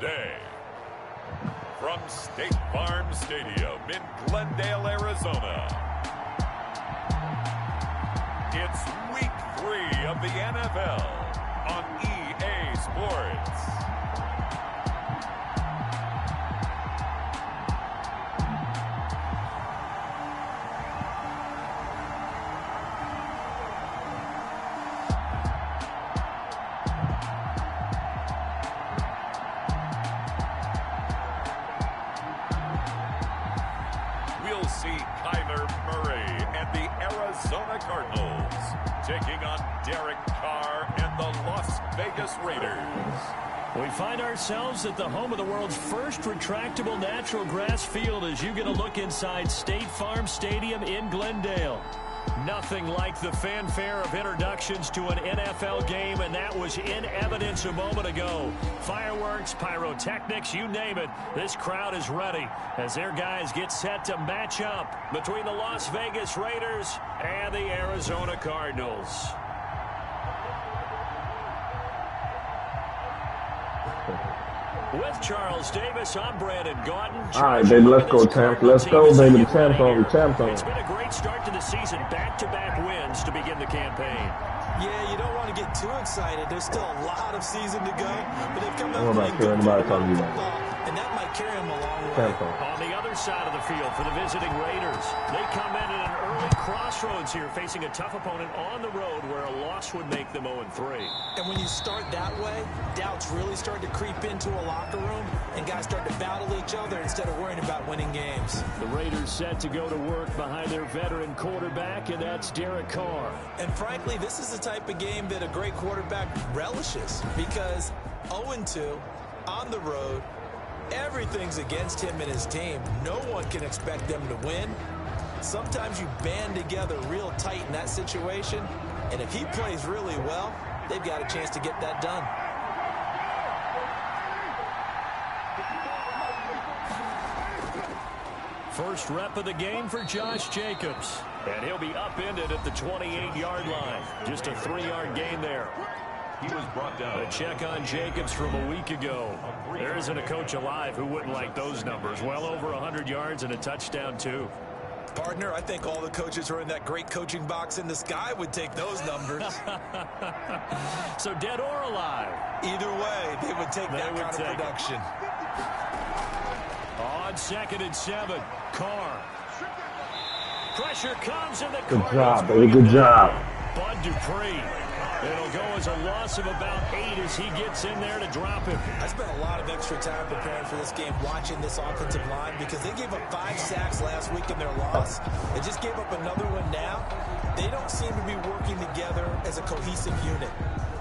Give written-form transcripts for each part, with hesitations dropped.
Today, from State Farm Stadium in Glendale, Arizona, it's Week 3 of the NFL on EA Sports. We'll see Kyler Murray and the Arizona Cardinals taking on Derek Carr and the Las Vegas Raiders. We find ourselves at the home of the world's first retractable natural grass field as you get a look inside State Farm Stadium in Glendale. Nothing like the fanfare of introductions to an NFL game, and that was in evidence a moment ago. Fireworks, pyrotechnics, you name it. This crowd is ready as their guys get set to match up between the Las Vegas Raiders and the Arizona Cardinals. With Charles Davis, I'm Brandon Gaudin. All right, baby, let's go, champ. Let's go, baby. The champ's on. The champ's on. It's been a great start to the season. Back-to-back wins to begin the campaign. Yeah, you don't want to get too excited. There's still a lot of season to go, but they've come out What about playing good talking football, and that might carry them a long way. On the other side of the field for the visiting Raiders, they come in at an early crossroads here, facing a tough opponent on the road where a loss would make them 0-3. And when you start that way, doubts really start to creep into a locker room, and guys start to battle each other instead of worrying about winning games. The Raiders set to go to work behind their veteran quarterback, and that's Derek Carr. And frankly, this is the type of game that a great quarterback relishes, because 0-2 on the road, everything's against him and his team. No one can expect them to win. Sometimes you band together real tight in that situation, and if he plays really well, they've got a chance to get that done. First rep of the game for Josh Jacobs, and he'll be upended at the 28-yard line. Just a 3-yard gain there. He was brought down. A check on Jacobs from a week ago. There isn't a coach alive who wouldn't like those numbers. Well over 100 yards and a touchdown, too. Partner, I think all the coaches who are in that great coaching box in the sky would take those numbers. So dead or alive? Either way, they would take that kind of production. On 2nd and 7, Carr. Pressure comes in the Good job, baby. Good job. Bud Dupree. It'll go as a loss of about 8 as he gets in there to drop him. I spent a lot of extra time preparing for this game, watching this offensive line, because they gave up 5 sacks last week in their loss. They just gave up another one now. They don't seem to be working together as a cohesive unit.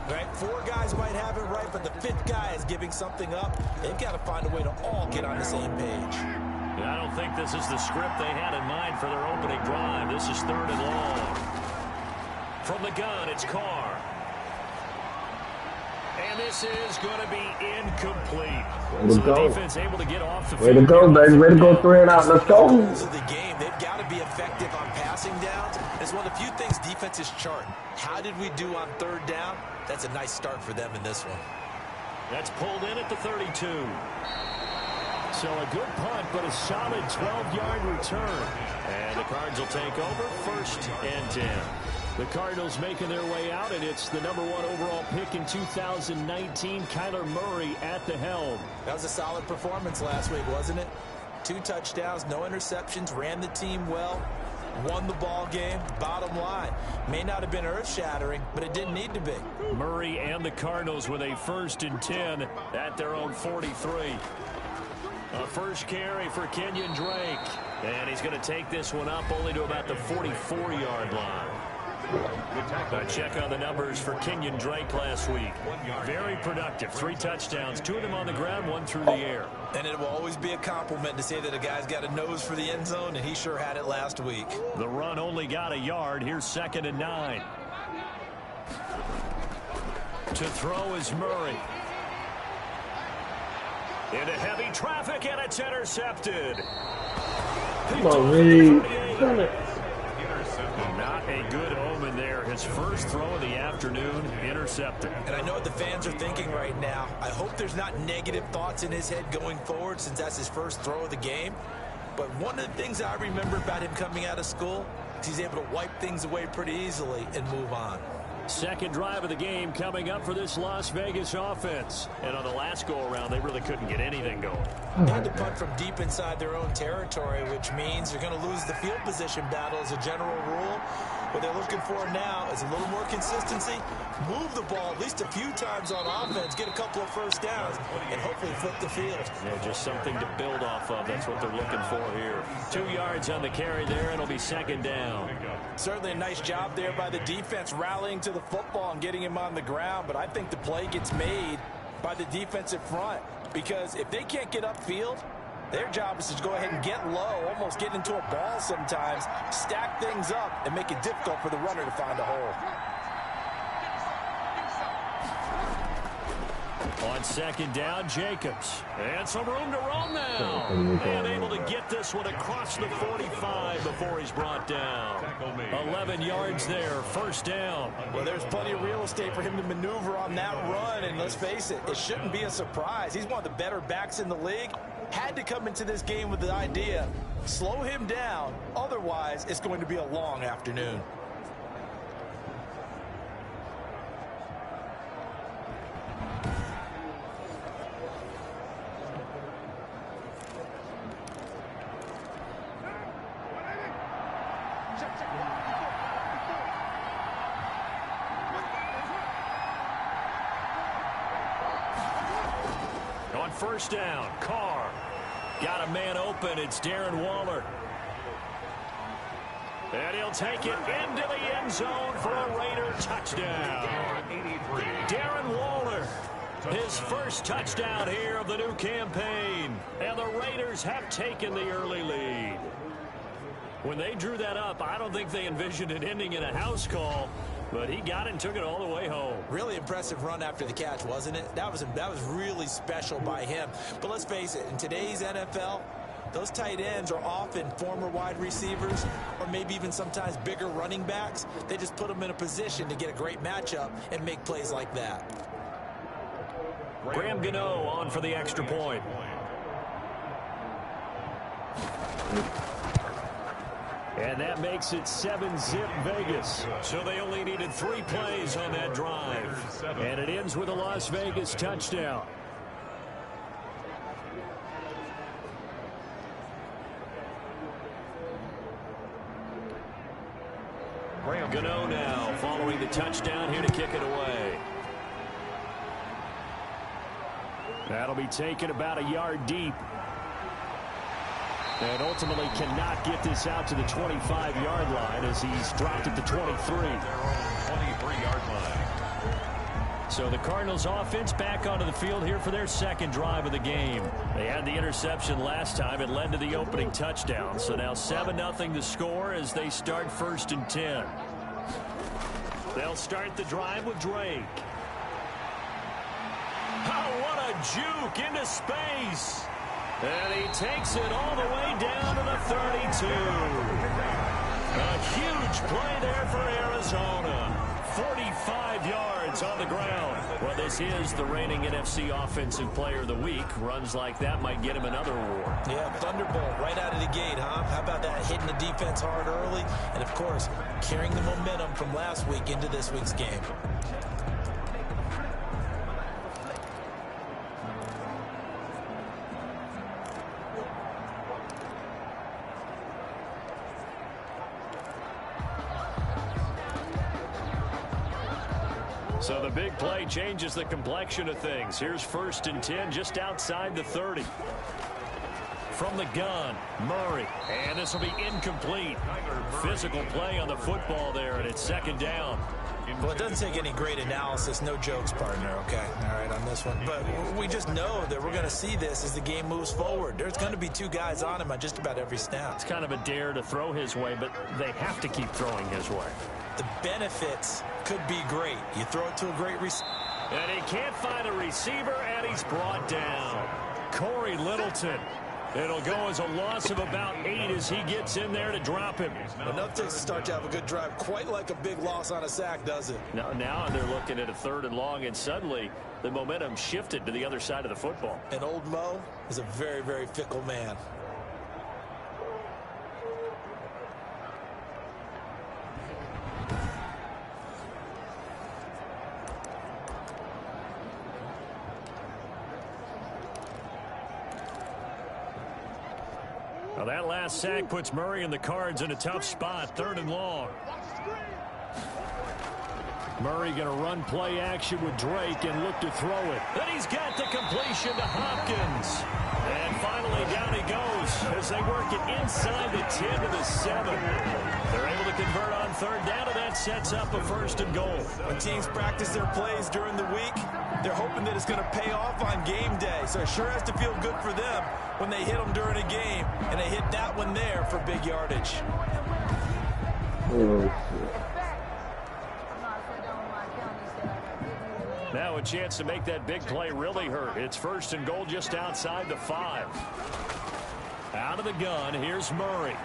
Right? 4 guys might have it right, but the 5th guy is giving something up. They've got to find a way to all get on the same page. I don't think this is the script they had in mind for their opening drive. This is 3rd and long. From the gun, it's Carr. And this is going to be incomplete. Way to so go. the defense able to get off the Way to go, baby. Way to go 3 and out. Let's go. Rules of the game, they've got to be effective on passing downs. It's one of the few things defenses chart. How did we do on 3rd down? That's a nice start for them in this one. That's pulled in at the 32. So a good punt, but a solid 12-yard return. And the Cards will take over 1st and 10. The Cardinals making their way out, and it's the number 1 overall pick in 2019, Kyler Murray at the helm. That was a solid performance last week, wasn't it? 2 touchdowns, no interceptions, ran the team well, won the ball game. Bottom line, may not have been earth-shattering, but it didn't need to be. Murray and the Cardinals with a 1st and 10 at their own 43. A first carry for Kenyon Drake, and he's going to take this one up only to about the 44-yard line. A check on the numbers for Kenyon Drake last week. Very productive. 3 touchdowns, 2 of them on the ground, 1 through the air. And it will always be a compliment to say that a guy's got a nose for the end zone, and he sure had it last week. The run only got a yard. Here's 2nd and 9. To throw is Murray. Into heavy traffic, and it's intercepted. Come on, Reed. Damn it. Not a good omen there. His first throw of the afternoon, intercepted. And I know what the fans are thinking right now. I hope there's not negative thoughts in his head going forward since that's his first throw of the game. But one of the things I remember about him coming out of school is he's able to wipe things away pretty easily and move on. Second drive of the game coming up for this Las Vegas offense. And on the last go-around, they really couldn't get anything going. They had to punt from deep inside their own territory, which means they're going to lose the field position battle as a general rule. What they're looking for now is a little more consistency, move the ball at least a few times on offense, get a couple of first downs, and hopefully flip the field. Yeah, just something to build off of. That's what they're looking for here. 2 yards on the carry there, and it'll be second down. Certainly a nice job there by the defense rallying to the football and getting him on the ground, but I think the play gets made by the defensive front because if they can't get upfield, their job is to go ahead and get low, almost get into a ball sometimes, stack things up, and make it difficult for the runner to find a hole. On second down, Jacobs. And some room to roam now. And able to get this one across the 45 before he's brought down. 11 yards there, first down. Well, there's plenty of real estate for him to maneuver on that run, and let's face it, it shouldn't be a surprise. He's one of the better backs in the league. Had to come into this game with the idea, slow him down, otherwise it's going to be a long afternoon. On first down, Carr. Got a man open. It's Darren Waller. And he'll take it into the end zone for a Raider touchdown. Darren Waller, his first touchdown here of the new campaign. And the Raiders have taken the early lead. When they drew that up, I don't think they envisioned it ending in a house call. But he got it and took it all the way home. Really impressive run after the catch, wasn't it? That was really special by him. But let's face it, in today's NFL, those tight ends are often former wide receivers or maybe even sometimes bigger running backs. They just put them in a position to get a great matchup and make plays like that. Graham Gano on for the extra point. And that makes it 7-zip Vegas. So they only needed 3 plays on that drive. And it ends with a Las Vegas touchdown. Gano now following the touchdown here to kick it away. That'll be taken about a yard deep. And ultimately cannot get this out to the 25-yard line as he's dropped at the 23. 23-yard line. So the Cardinals offense back onto the field here for their second drive of the game. They had the interception last time. It led to the opening touchdown. So now 7-0 the score as they start 1st and 10. They'll start the drive with Drake. Oh, what a juke into space. And he takes it all the way down to the 32. A huge play there for Arizona. 45 yards on the ground. Well, this is the reigning NFC Offensive Player of the Week. Runs like that might get him another award. Yeah, thunderbolt right out of the gate, huh? How about that? Hitting the defense hard early. And, of course, carrying the momentum from last week into this week's game. So the big play changes the complexion of things. Here's 1st and 10 just outside the 30. From the gun, Murray. And this will be incomplete. Physical play on the football there, and it's 2nd down. Well, it doesn't take any great analysis. No jokes, partner, okay? All right, on this one. But we just know that we're going to see this as the game moves forward. There's going to be 2 guys on him on just about every snap. It's kind of a dare to throw his way, but they have to keep throwing his way. The benefits could be great. You throw it to a great receiver. And he can't find a receiver, and he's brought down. Corey Littleton. It'll go as a loss of about 8 as he gets in there to drop him. Enough to start to have a good drive, quite like a big loss on a sack, does it? Now they're looking at a 3rd and long, and suddenly the momentum shifted to the other side of the football. And old Mo is a very, very fickle man. Well, that last sack puts Murray and the Cards in a tough spot, 3rd and long. Murray going to run play action with Drake and look to throw it. Then he's got the completion to Hopkins. And finally down he goes as they work it inside the 10 to the 7. They're able to convert on 3rd down, and that sets up a 1st and goal. When teams practice their plays during the week, they're hoping that it's going to pay off on game day. So it sure has to feel good for them when they hit them during a game, and they hit that one there for big yardage. Oh, shit. Now a chance to make that big play really hurt. It's 1st and goal just outside the 5. Out of the gun, here's Murray.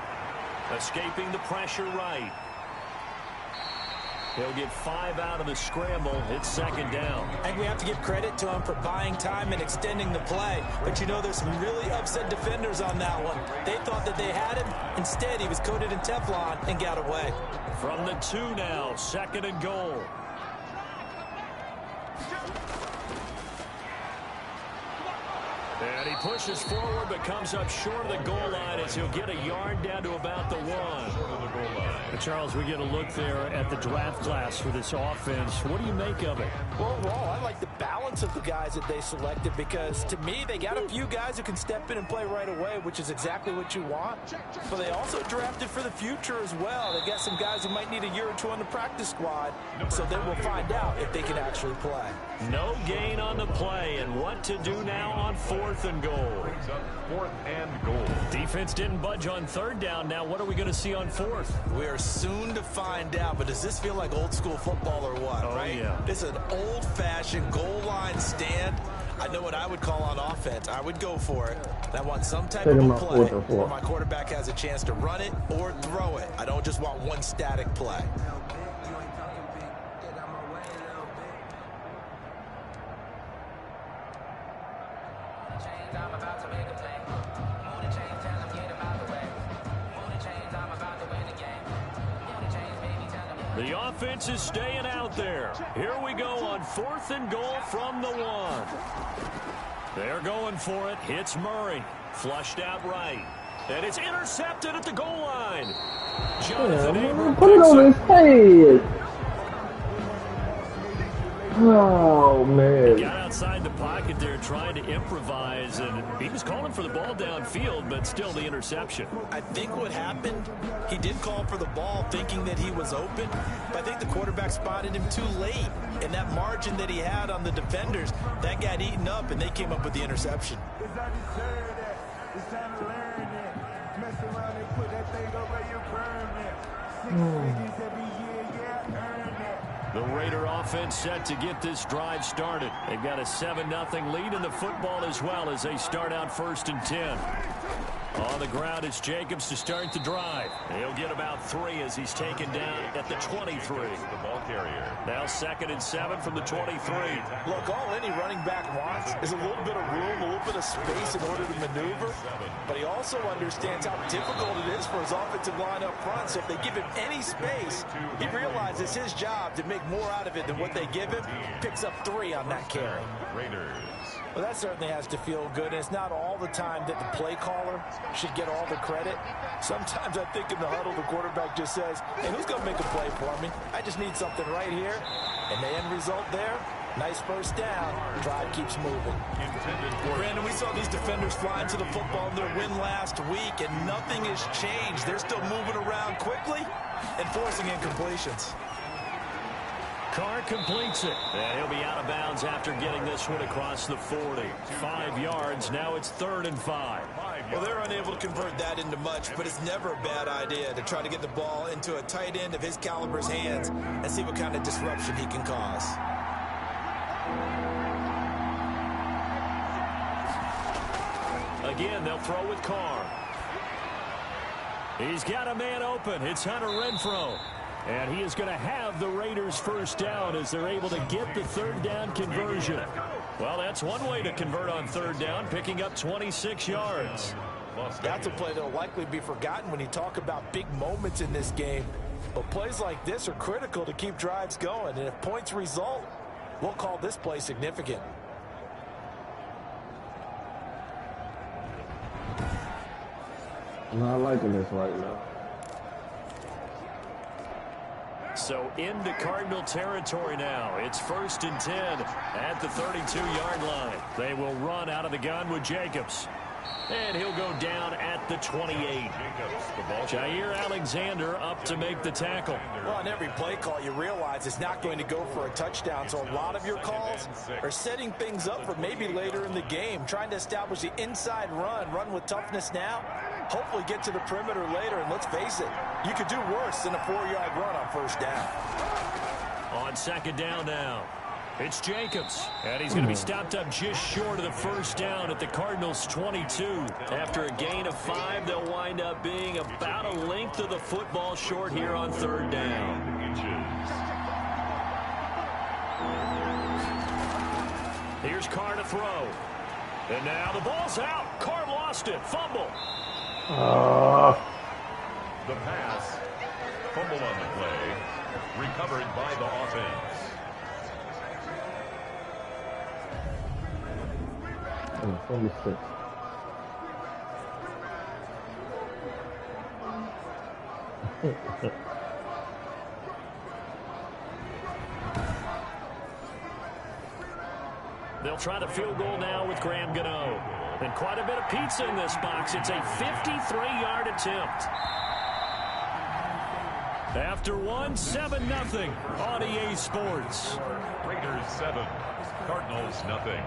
Escaping the pressure right. He'll get 5 out of the scramble. It's 2nd down. I think we have to give credit to him for buying time and extending the play. But, you know, there's some really upset defenders on that one. They thought that they had him. Instead, he was coated in Teflon and got away. From the 2 now, 2nd and goal. And he pushes forward but comes up short of the goal line as he'll get a yard down to about the 1. But Charles, we get a look there at the draft class for this offense. What do you make of it? Well, overall, I like the balance of the guys that they selected because, to me, they got a few guys who can step in and play right away, which is exactly what you want. But they also drafted for the future as well. They got some guys who might need a year or 2 on the practice squad, so then we'll find out if they can actually play. No gain on the play, and what to do now on 4th and goal. 4th and goal. Defense didn't budge on 3rd down. Now what are we going to see on 4th? We are soon to find out, but does this feel like old school football or what, right? Yeah. This is an old-fashioned goal line stand. I know what I would call on offense. I would go for it. I want some type of a play where my quarterback has a chance to run it or throw it. I don't just want one static play. The offense is staying out there. Here we go on 4th and goal from the 1. They're going for it. Hits Murray. Flushed out right. And it's intercepted at the goal line. Jonathan Abram Put it on his head. Oh, man. Got outside the pocket there trying to improvise, and he was calling for the ball downfield, but still the interception. I think what happened, he did call for the ball thinking that he was open, but I think the quarterback spotted him too late. And that margin that he had on the defenders, that got eaten up, and they came up with the interception. It's time to learn it. Mess around and put that thing over your permit. 6 figures every year, yeah, earn it. The Raider offense set to get this drive started. They've got a 7-0 lead in the football as well as they start out 1st and 10. On the ground, it's Jacobs to start the drive. He'll get about 3 as he's taken down at the 23. The ball carrier. Now 2nd and 7 from the 23. Look, all any running back wants is a little bit of room, a little bit of space in order to maneuver. But he also understands how difficult it is for his offensive line up front. So if they give him any space, he realizes it's his job to make more out of it than what they give him. Picks up 3 on that carry. Raiders. Well, that certainly has to feel good. And it's not all the time that the play caller should get all the credit. Sometimes I think in the huddle, the quarterback just says, hey, who's going to make a play for me? I just need something right here. And the end result there, nice 1st down. Drive keeps moving. Brandon, we saw these defenders flying to the football in their win last week, and nothing has changed. They're still moving around quickly and forcing incompletions. Carr completes it. And he'll be out of bounds after getting this one across the 40. 5 yards. Now it's 3rd and 5. Well, they're unable to convert that into much, but it's never a bad idea to try to get the ball into a tight end of his caliber's hands and see what kind of disruption he can cause. begin. They'll throw with Carr. He's got a man open. It's Hunter Renfrow. And he is going to have the Raiders first down as they're able to get the third down conversion. Well, that's one way to convert on third down, picking up 26 yards. That's a play that will likely be forgotten when you talk about big moments in this game. But plays like this are critical to keep drives going. And if points result, we'll call this play significant. I'm not liking this right now. So into Cardinal territory now. It's 1st and 10 at the 32-yard line. They will run out of the gun with Jacobs. And he'll go down at the 28. Jair Alexander up to make the tackle. Well, on every play call, you realize it's not going to go for a touchdown. So a lot of your calls are setting things up for maybe later in the game, trying to establish the inside run with toughness now. Hopefully get to the perimeter later, and let's face it, you could do worse than a 4-yard run on first down. On second down now, it's Jacobs, and he's going to be stopped up just short of the first down at the Cardinals' 22. After a gain of 5, they'll wind up being about a length of the football short here on third down. Here's Carr to throw. And now the ball's out. Carr lost it. Fumble. The pass, fumble on the play, recovered by the offense. 26. They'll try the field goal now with Graham Gano. And quite a bit of pizza in this box. It's a 53-yard attempt. After one, 7-0 on EA Sports. Raiders 7, Cardinals nothing.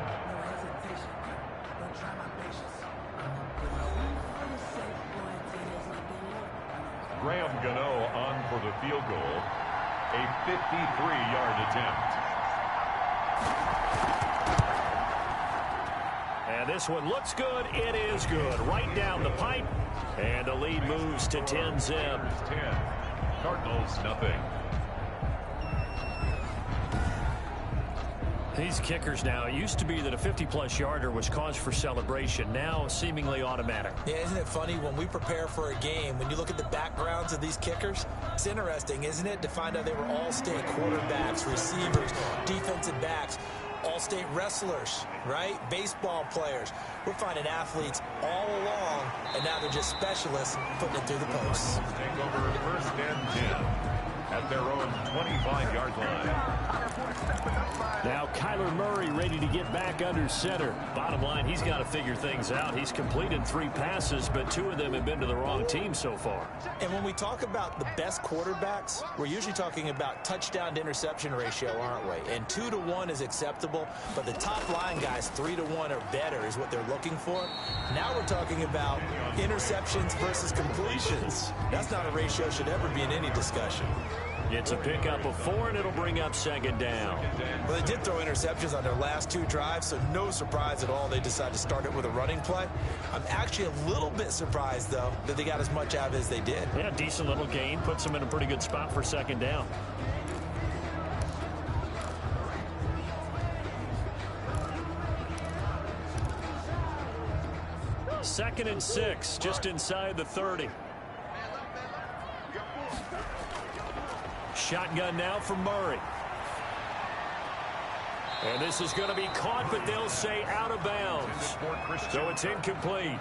Graham Gano on for the field goal. A 53-yard attempt. And this one looks good. It is good. Right down the pipe. And the lead moves to 10-zip. 10, Cardinals nothing. These kickers now, it used to be that a 50-plus yarder was cause for celebration. Now seemingly automatic. Yeah, isn't it funny when we prepare for a game, when you look at the backgrounds of these kickers, it's interesting, isn't it, to find out they were all-state quarterbacks, receivers, defensive backs, all-state wrestlers, right? Baseball players. We're finding athletes all along, and now they're just specialists putting it through the posts. Take over 1st and 10 at their own 25-yard line. Now Kyler Murray ready to get back under center. Bottom line, he's got to figure things out. He's completed 3 passes, but 2 of them have been to the wrong team so far. And when we talk about the best quarterbacks, we're usually talking about touchdown to interception ratio, aren't we? And 2 to 1 is acceptable, but the top line guys 3 to 1 or better is what they're looking for. Now we're talking about interceptions versus completions. That's not a ratio should ever be in any discussion. It's a pickup of 4, and it'll bring up second down. Well, they did throw interceptions on their last 2 drives, so no surprise at all they decided to start it with a running play. I'm actually a little bit surprised, though, that they got as much out of it as they did. Yeah, decent little gain. Puts them in a pretty good spot for second down. Second and 6, just inside the 30. Shotgun now for Murray. And this is going to be caught, but they'll say out of bounds. So it's incomplete.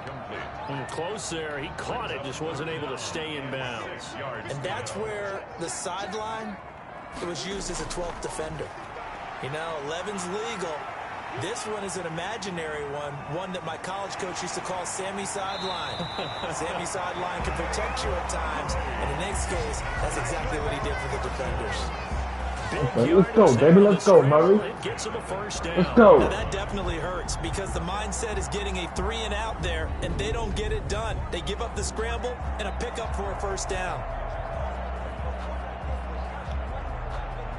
Close there. He caught it, just wasn't able to stay in bounds. And that's where the sideline was used as a 12th defender. You know, 11's legal. This one is an imaginary one that my college coach used to call Sammy Sideline. Sammy Sideline can protect you at times, and in this case, that's exactly what he did for the defenders. Okay, let's go, baby. Let's go, Murray. Let's go. Now, that definitely hurts because the mindset is getting a 3-and-out there, and they don't get it done. They give up the scramble and a pickup for a first down.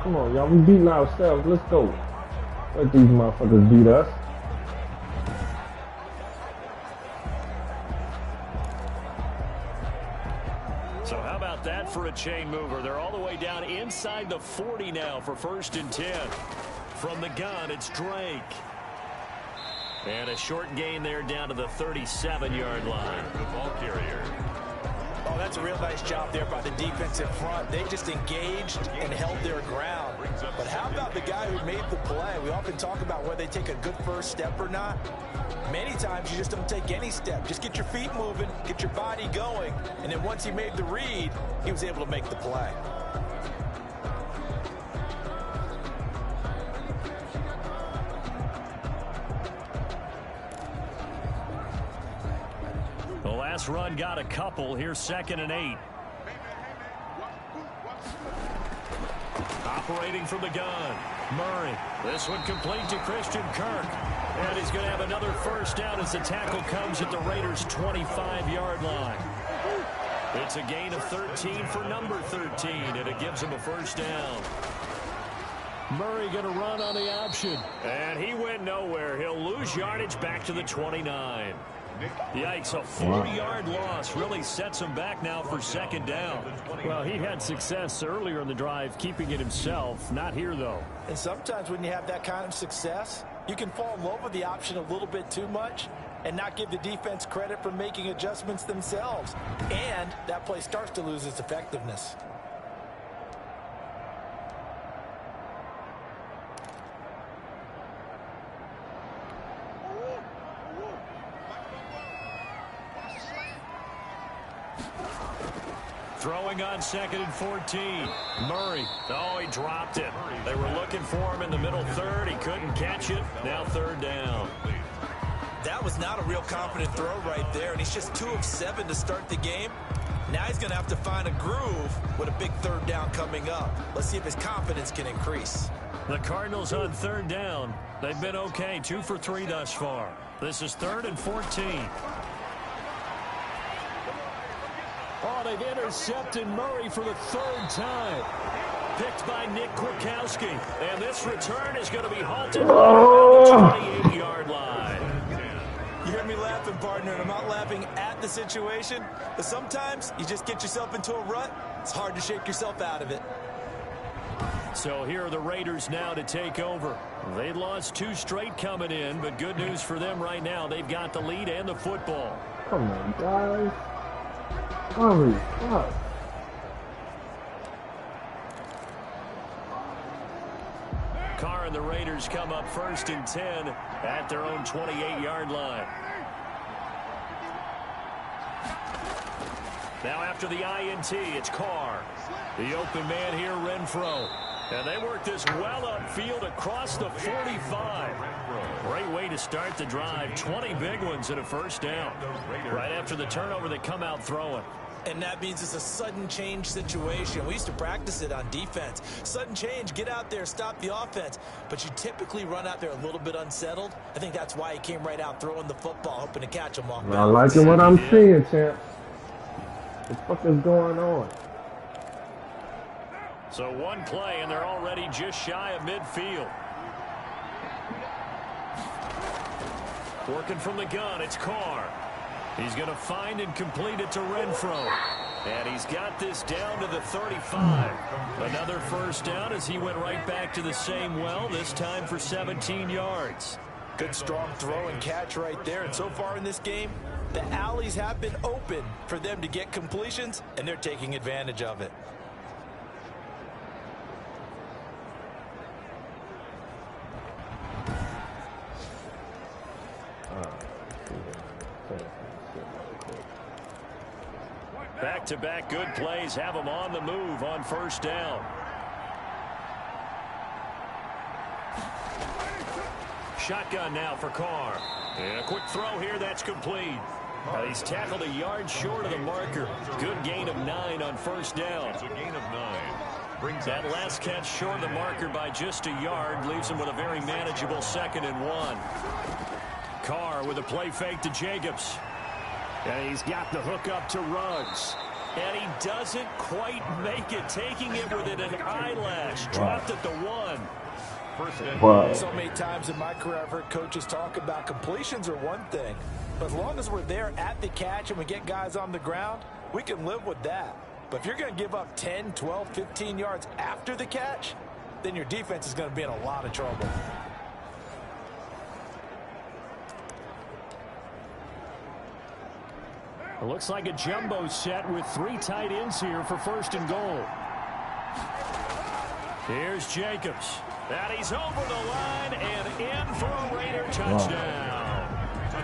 Come on, y'all. We beating ourselves. Let's go. Let these motherfuckers beat us. for a chain mover. They're all the way down inside the 40 now for 1st and 10. From the gun, it's Drake. And a short gain there down to the 37-yard line. The ball carrier. Oh, that's a real nice job there by the defensive front. They just engaged and held their ground. But how about the guy who made the play? We often talk about whether they take a good first step or not. Many times you just don't take any step. Just get your feet moving, get your body going, and then once he made the read, he was able to make the play. The last run got a couple. Here's 2nd and 8. Operating from the gun, Murray. This one complete to Christian Kirk. And he's going to have another first down as the tackle comes at the Raiders' 25-yard line. It's a gain of 13 for number 13, and it gives him a first down. Murray going to run on the option. And he went nowhere. He'll lose yardage back to the 29. Yikes, a 40-yard loss really sets him back now for 2nd down. Well, he had success earlier in the drive keeping it himself. Not here, though. And sometimes when you have that kind of success, you can fall in love with the option a little bit too much and not give the defense credit for making adjustments themselves. And that play starts to lose its effectiveness. Throwing on 2nd and 14. Murray. Oh, he dropped it. They were looking for him in the middle third. He couldn't catch it. Now 3rd down. That was not a real confident throw right there, and he's just 2 of 7 to start the game. Now he's going to have to find a groove with a big 3rd down coming up. Let's see if his confidence can increase. The Cardinals on 3rd down. They've been okay, 2 for 3 thus far. This is 3rd and 14. Oh, they've intercepted Murray for the 3rd time. Picked by Nick Kwiatkowski. And this return is going to be halted on the 28-yard line. You hear me laughing, partner, and I'm not laughing at the situation, but sometimes you just get yourself into a rut. It's hard to shake yourself out of it. So here are the Raiders now to take over. They lost 2 straight coming in, but good news for them right now. They've got the lead and the football. Come on, guys. Hurry up. Carr and the Raiders come up 1st and 10 at their own 28-yard line. Now after the INT, it's Carr. The open man here, Renfro. And they work this well upfield across the 45. Great way to start the drive. 20 big ones and a first down. Right after the turnover, they come out throwing. And that means it's a sudden change situation. We used to practice it on defense. Sudden change, get out there, stop the offense. But you typically run out there a little bit unsettled. I think that's why he came right out throwing the football, hoping to catch him off balance. I liking what I'm seeing, champ. What the fuck is going on? So one play, and they're already just shy of midfield. Working from the gun, it's Carr. He's going to find and complete it to Renfro. And he's got this down to the 35. Another first down as he went right back to the same well, this time for 17 yards. Good strong throw and catch right there. And so far in this game, the alleys have been open for them to get completions, and they're taking advantage of it. Back-to-back good plays have them on the move on first down. Shotgun now for Carr. And a quick throw here, that's complete. He's tackled a yard short of the marker. Good gain of 9 on first down. It's a gain of 9. That last catch short of the marker by just a yard leaves him with a very manageable 2nd and 1. Carr with a play fake to Jacobs. And he's got the hook up to Ruggs. And he doesn't quite make it, taking it within an eyelash. Dropped at the 1. Wow. So many times in my career I've heard coaches talk about completions are one thing, but as long as we're there at the catch and we get guys on the ground, we can live with that. But if you're going to give up 10, 12, 15 yards after the catch, then your defense is going to be in a lot of trouble. It looks like a jumbo set with 3 tight ends here for 1st and goal. Here's Jacobs. And he's over the line and in for a Raider touchdown.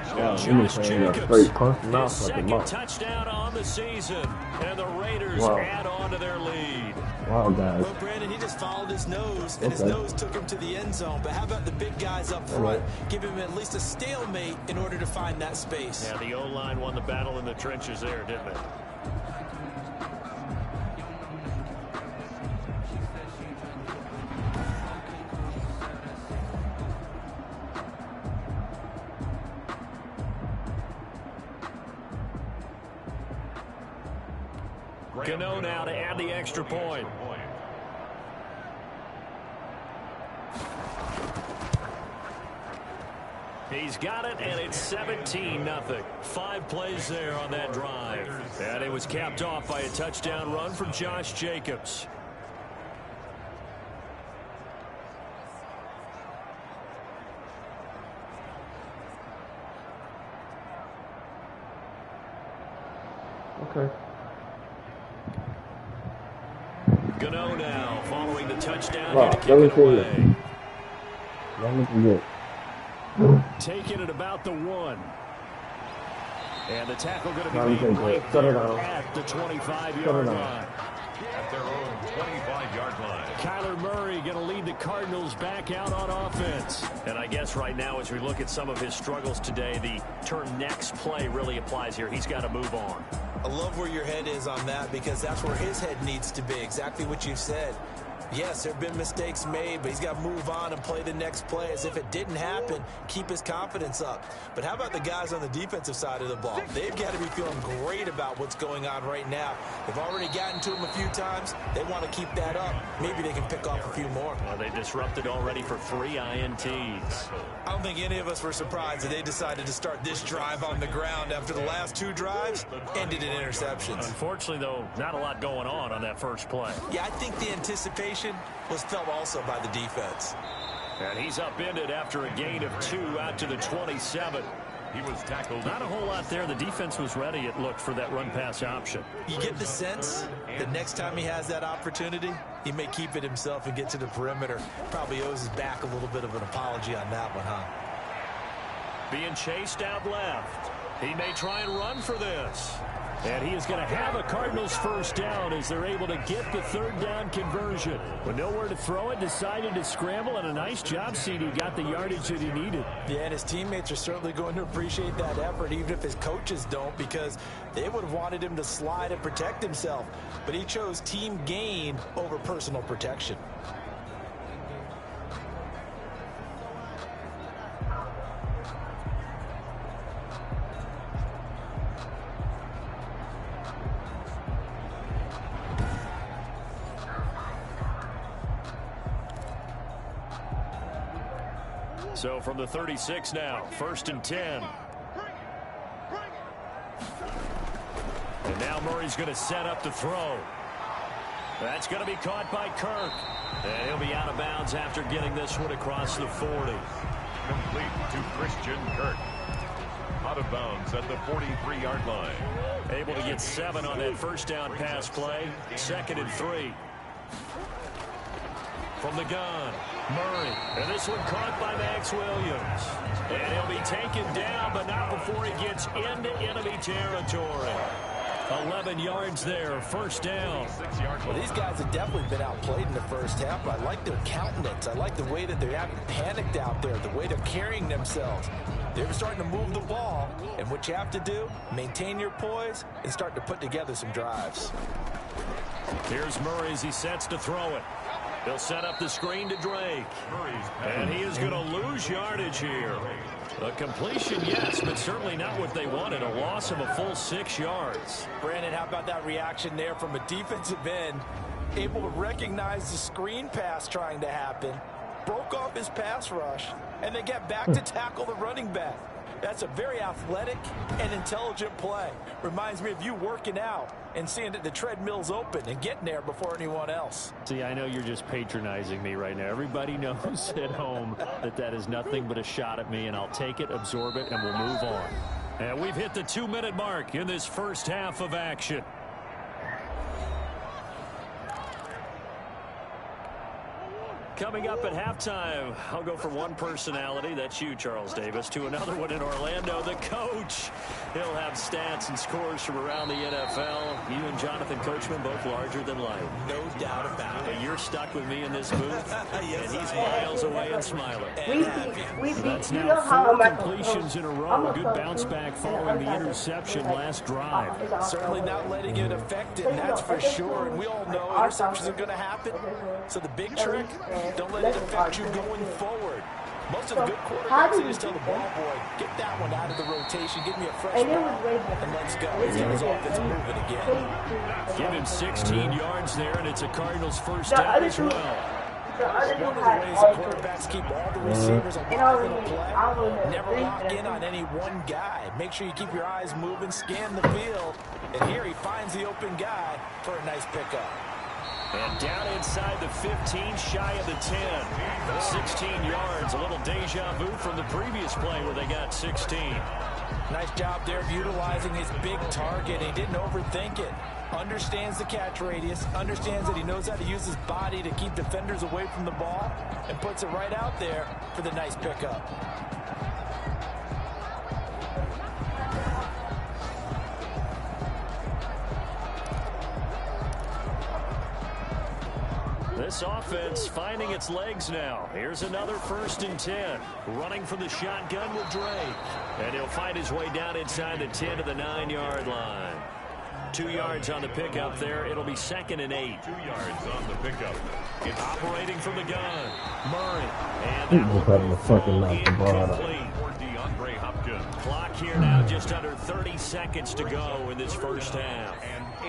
Josh Jacobs, his second touchdown on the season. And the Raiders add on to their lead. Wow, guys. Well, Brandon, he just followed his nose, and his nose took him to the end zone. But how about the big guys up front? Give him at least a stalemate in order to find that space. Yeah, the O-line won the battle in the trenches there, didn't it? Gano now to add the extra point. He's got it, and it's 17-0. 5 plays there on that drive. And it was capped off by a touchdown run from Josh Jacobs. Okay. Gano now following the touchdown. Wow, to kick it away. Taking it about the 1. And the tackle going to be made right there at the 25-yard line. At their own 25-yard line. Kyler Murray going to lead the Cardinals back out on offense. And I guess right now as we look at some of his struggles today, the term next play really applies here. He's got to move on. I love where your head is on that because that's where his head needs to be, exactly what you said. Yes, there have been mistakes made, but he's got to move on and play the next play as if it didn't happen, keep his confidence up. But how about the guys on the defensive side of the ball? They've got to be feeling great about what's going on right now. They've already gotten to him a few times. They want to keep that up. Maybe they can pick off a few more. Well, they disrupted already for 3 INTs. I don't think any of us were surprised that they decided to start this drive on the ground after the last 2 drives ended in interceptions. Unfortunately, though, not a lot going on that first play. Yeah, I think the anticipation was felt also by the defense. And he's upended after a gain of 2 out to the 27. He was tackled. Not a whole lot there. The defense was ready, it looked, for that run-pass option. You get the sense that next time he has that opportunity, he may keep it himself and get to the perimeter. Probably owes his back a little bit of an apology on that one, huh? Being chased out left. He may try and run for this. And he is going to have a Cardinals first down as they're able to get the 3rd down conversion. With nowhere to throw it, decided to scramble, and a nice job, CD. Got the yardage that he needed. Yeah, and his teammates are certainly going to appreciate that effort, even if his coaches don't, because they would have wanted him to slide and protect himself. But he chose team gain over personal protection. So from the 36 now, 1st and 10. And now Murray's going to set up to throw. That's going to be caught by Kirk. And he'll be out of bounds after getting this one across the 40. Complete to Christian Kirk. Out of bounds at the 43-yard line. Able to get 7 on that first down pass play. 2nd and 3. From the gun, Murray. And this one caught by Max Williams. And he'll be taken down, but not before he gets into enemy territory. 11 yards there, first down. Well, these guys have definitely been outplayed in the first half, but I like their countenance. I like the way that they haven't panicked out there, the way they're carrying themselves. They're starting to move the ball, and what you have to do, maintain your poise and start to put together some drives. Here's Murray as he sets to throw it. He'll set up the screen to Drake. And he is going to lose yardage here. A completion, yes, but certainly not what they wanted. A loss of a full 6 yards. Brandon, how about that reaction there from a defensive end? Able to recognize the screen pass trying to happen. Broke off his pass rush. And then get back to tackle the running back. That's a very athletic and intelligent play. Reminds me of you working out and seeing that the treadmill's open and getting there before anyone else. See, I know you're just patronizing me right now. Everybody knows at home that that is nothing but a shot at me, and I'll take it, absorb it, and we'll move on. And we've hit the 2-minute mark in this first half of action. Coming up at halftime, I'll go from one personality, that's you, Charles Davis, to another one in Orlando, the coach. He'll have stats and scores from around the NFL. You and Jonathan Coachman, both larger than life. No doubt about it. But you're stuck with me in this booth, Yes, and he's miles away and smiling. That's You now know how 4 I'm completions in a row. A good bounce back following the interception last drive. Certainly not letting it affect him, that's for sure. And we all know interceptions are going to happen. So the big trick, don't let it affect you going forward. Most of the good quarterbacks, they just tell the ball boy, get that one out of the rotation, give me a fresh ball, and let's go. Let's get his offense moving again. Give him 16 yards there, and it's a Cardinals first down as well. One of the ways the quarterbacks keep all the receivers alive in a play, never lock in on any one guy. Make sure you keep your eyes moving, scan the field, and here he finds the open guy for a nice pickup. And down inside the 15, shy of the 10. 16 yards, a little deja vu from the previous play where they got 16. Nice job there of utilizing his big target. He didn't overthink it. Understands the catch radius, understands that he knows how to use his body to keep defenders away from the ball, and puts it right out there for the nice pickup. This offense finding its legs now. Here's another 1st and 10. Running from the shotgun with Drake. And he'll find his way down inside the 10 to the 9-yard line. 2 yards on the pickup there. It'll be 2nd and 8. 2 yards on the pickup. It's operating from the gun. Murray. And He was having a fucking knock the ball out. incomplete. For DeAndre Hopkins. Clock here now, just under 30 seconds to go in this first half.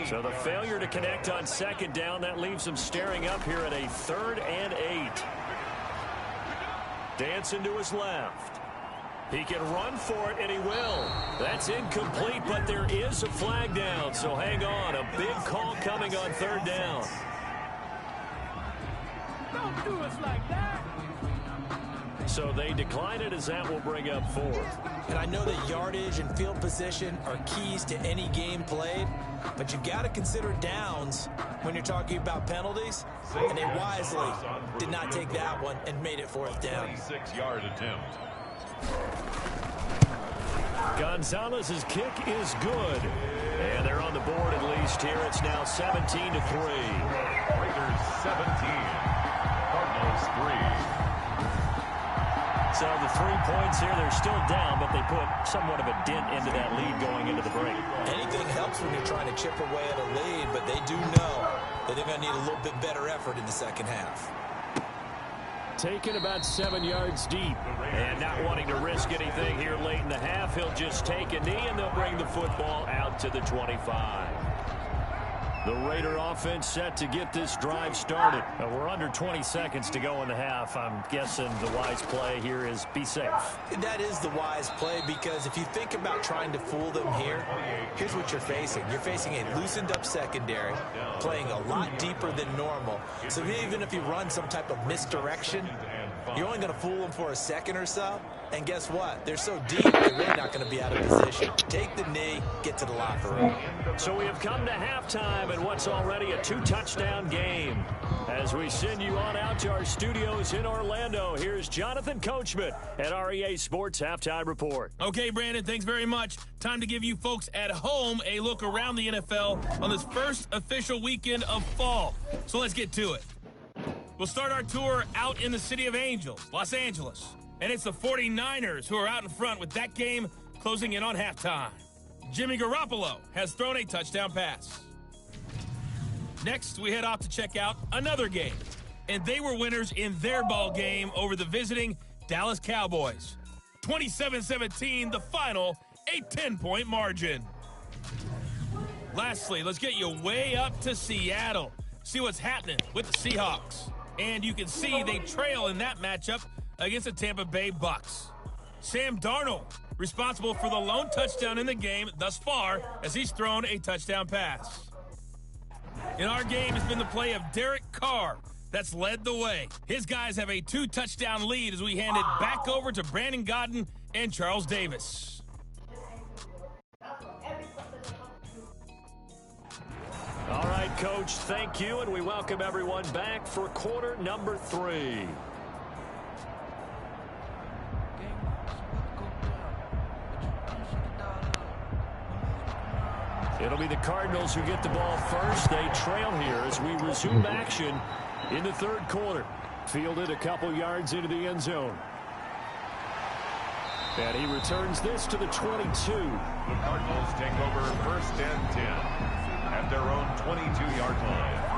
So the failure to connect on 2nd down, that leaves them staring up here at a 3rd and 8. Dancing to his left. He can run for it, and he will. That's incomplete, but there is a flag down, so hang on. A big call coming on 3rd down. Don't do us like that. So they decline it as that will bring up 4th. And I know that yardage and field position are keys to any game played, but you got to consider downs when you're talking about penalties. And they wisely did not take that one and made it 4th down. 26-yard attempt. Gonzalez's kick is good. And they're on the board at least here. It's now 17-3. Raiders 17. Cardinals 3. So the 3 points here, they're still down, but they put somewhat of a dent into that lead going into the break. Anything helps when you're trying to chip away at a lead, but they do know that they're going to need a little bit better effort in the second half. Taken about 7 yards deep. And not wanting to risk anything here late in the half, he'll just take a knee, and they'll bring the football out to the 25. The Raider offense set to get this drive started. We're under 20 seconds to go in the half. I'm guessing the wise play here is be safe. That is the wise play, because if you think about trying to fool them here, here's what you're facing. You're facing a loosened up secondary, playing a lot deeper than normal. So even if you run some type of misdirection, you're only going to fool them for a second or so. And guess what? They're so deep, they're really not going to be out of position. Take the knee, get to the locker room. So we have come to halftime in what's already a 2-touchdown game. As we send you on out to our studios in Orlando, here's Jonathan Coachman at REA Sports Halftime Report. Okay, Brandon, thanks very much. Time to give you folks at home a look around the NFL on this first official weekend of fall. So let's get to it. We'll start our tour out in the City of Angels, Los Angeles. And it's the 49ers who are out in front with that game closing in on halftime. Jimmy Garoppolo has thrown a touchdown pass. Next, we head off to check out another game. And they were winners in their ball game over the visiting Dallas Cowboys. 27-17, the final, a 10-point margin. Lastly, let's get you way up to Seattle. See what's happening with the Seahawks. And you can see they trail in that matchup against the Tampa Bay Bucks. Sam Darnold, responsible for the lone touchdown in the game thus far as he's thrown a touchdown pass. In our game has been the play of Derek Carr that's led the way. His guys have a 2-touchdown lead as we hand it back over to Brandon Gaudin and Charles Davis. All right, Coach, thank you, and we welcome everyone back for quarter number 3. It'll be the Cardinals who get the ball first. They trail here as we resume action in the third quarter. Fielded a couple yards into the end zone. And he returns this to the 22. The Cardinals take over 1st and 10 at their own 22-yard line.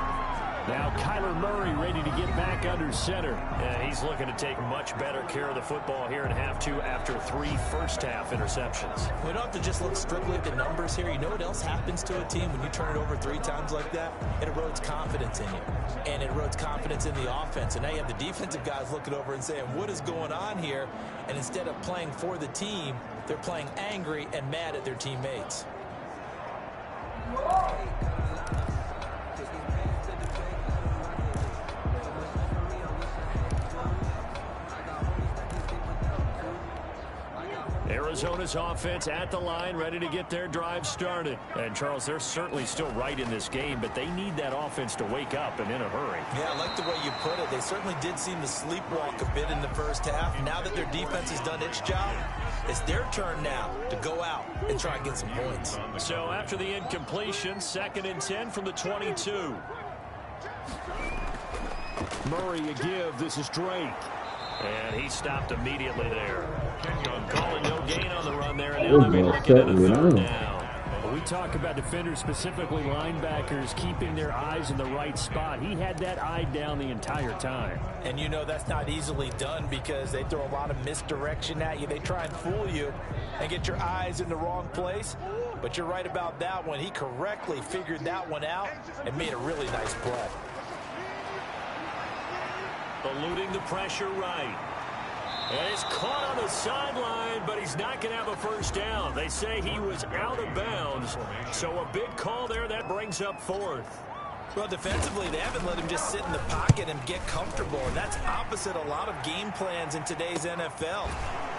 Now Kyler Murray ready to get back under center. And he's looking to take much better care of the football here in half 2 after 3 first-half interceptions. We don't have to just look strictly at the numbers here. You know what else happens to a team when you turn it over 3 times like that? It erodes confidence in you. And it erodes confidence in the offense. And now you have the defensive guys looking over and saying, what is going on here? And instead of playing for the team, they're playing angry and mad at their teammates. Arizona's offense at the line, ready to get their drive started. And, Charles, they're certainly still right in this game, but they need that offense to wake up and in a hurry. Yeah, I like the way you put it. They certainly did seem to sleepwalk a bit in the first half. Now that their defense has done its job, it's their turn now to go out and try and get some points. So after the incompletion, 2nd and 10 from the 22. Murray a give. This is Drake. And he stopped immediately there. Calling no gain on the run there, and now they'll be looking at a 3rd down. When we talk about defenders, specifically linebackers, keeping their eyes in the right spot, he had that eye down the entire time. And you know that's not easily done because they throw a lot of misdirection at you. They try and fool you and get your eyes in the wrong place. But you're right about that one. He correctly figured that one out and made a really nice play. Eluding the pressure right. And it's caught on the sideline, but he's not going to have a first down. They say he was out of bounds. So a big call there. That brings up 4th. Well, defensively, they haven't let him just sit in the pocket and get comfortable. And that's opposite a lot of game plans in today's NFL.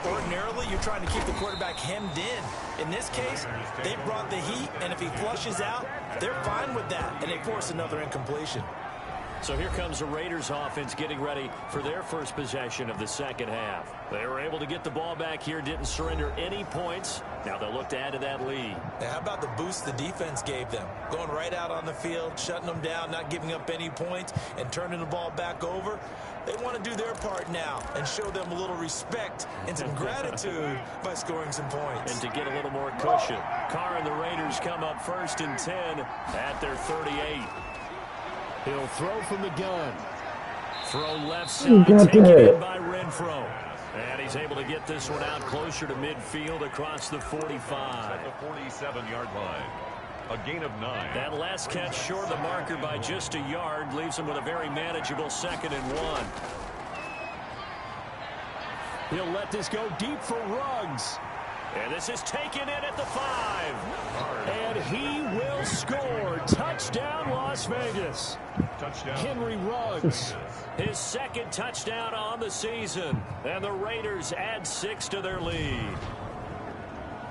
Ordinarily, you're trying to keep the quarterback hemmed in. In this case, they brought the heat, and if he flushes out, they're fine with that. And they force another incompletion. So here comes the Raiders offense getting ready for their first possession of the second half. They were able to get the ball back here, didn't surrender any points. Now they'll look to add to that lead. Now, how about the boost the defense gave them? Going right out on the field, shutting them down, not giving up any points, and turning the ball back over. They want to do their part now and show them a little respect and some gratitude by scoring some points. And to get a little more cushion. Carr and the Raiders come up 1st and 10 at their 38. He'll throw from the gun. Throw left side, taken in by Renfro. And he's able to get this one out closer to midfield across the 45. At the 47-yard line. A gain of 9. That last catch short of the marker by just a yard leaves him with a very manageable 2nd and 1. He'll let this go deep for Ruggs. And this is taken in at the 5. And he will score. Touchdown, Las Vegas. Touchdown. Henry Ruggs. His 2nd touchdown on the season. And the Raiders add 6 to their lead.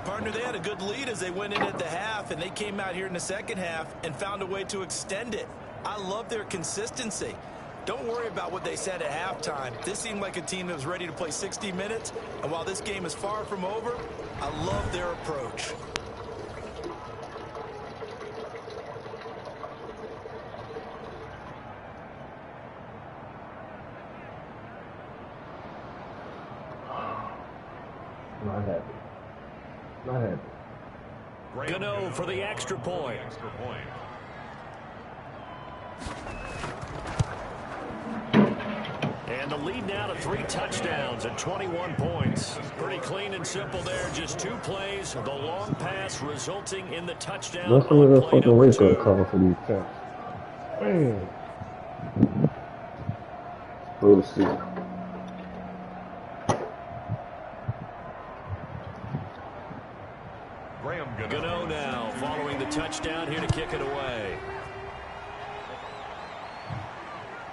Partner, they had a good lead as they went in at the half, and they came out here in the second half and found a way to extend it. I love their consistency. Don't worry about what they said at halftime. This seemed like a team that was ready to play 60 minutes, and while this game is far from over, I love their approach. Not happy. Not happy. Gano for the extra point. And the lead now to 3 touchdowns and 21 points. Pretty clean and simple there. Just 2 plays. The long pass resulting in the touchdown. What's some of the fucking race gonna cover for these cats? Man. We'll see. Graham Gano now following the touchdown here to kick it away.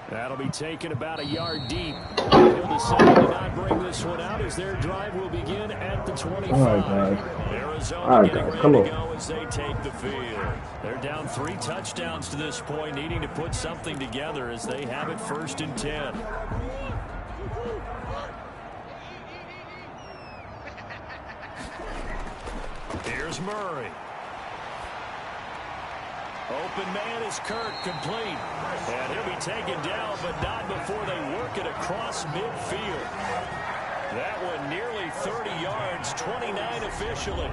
That'll be taken about a yard deep. He'll decide to not bring this one out as their drive will begin at the 25. All right, guys. Arizona getting ready to go as they take the field. They're down 3 touchdowns to this point, needing to put something together as they have it 1st and 10. Here's Murray. Open man is Kirk, complete. And he'll be taken down, but not before they work it across midfield. That one nearly 30 yards, 29 officially.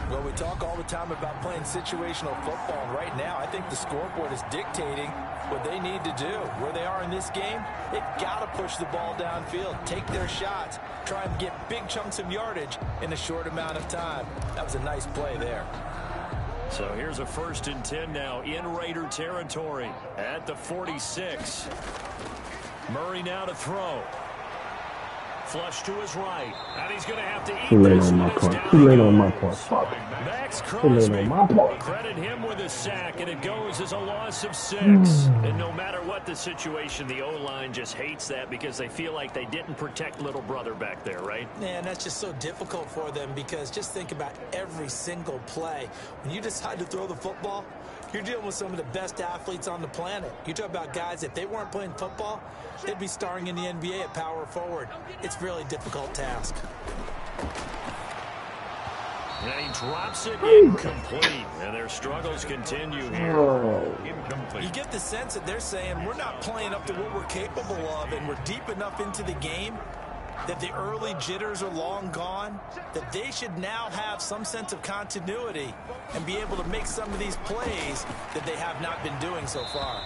Well, we talk all the time about playing situational football, and right now I think the scoreboard is dictating what they need to do. Where they are in this game, they've got to push the ball downfield, take their shots, try and get big chunks of yardage in a short amount of time. That was a nice play there. So here's a 1st and 10 now in Raider territory at the 46. Murray now to throw. Flush to his right. And he's going to have to eat Too late this on my one. part. Too late on my part. Fuck. Max Too late Crosby. on my part. Credit him with a sack, and it goes as a loss of 6. And no matter what the situation, the O-line just hates that because they feel like they didn't protect little brother back there, right? Man, that's just so difficult for them because just think about every single play. When you decide to throw the football, you're dealing with some of the best athletes on the planet. You talk about guys, if they weren't playing football, they'd be starring in the NBA at power forward. It's a really difficult task. And he drops it incomplete. And their struggles continue here. incomplete. You get the sense that they're saying we're not playing up to what we're capable of, and we're deep enough into the game that the early jitters are long gone, that they should now have some sense of continuity and be able to make some of these plays that they have not been doing so far.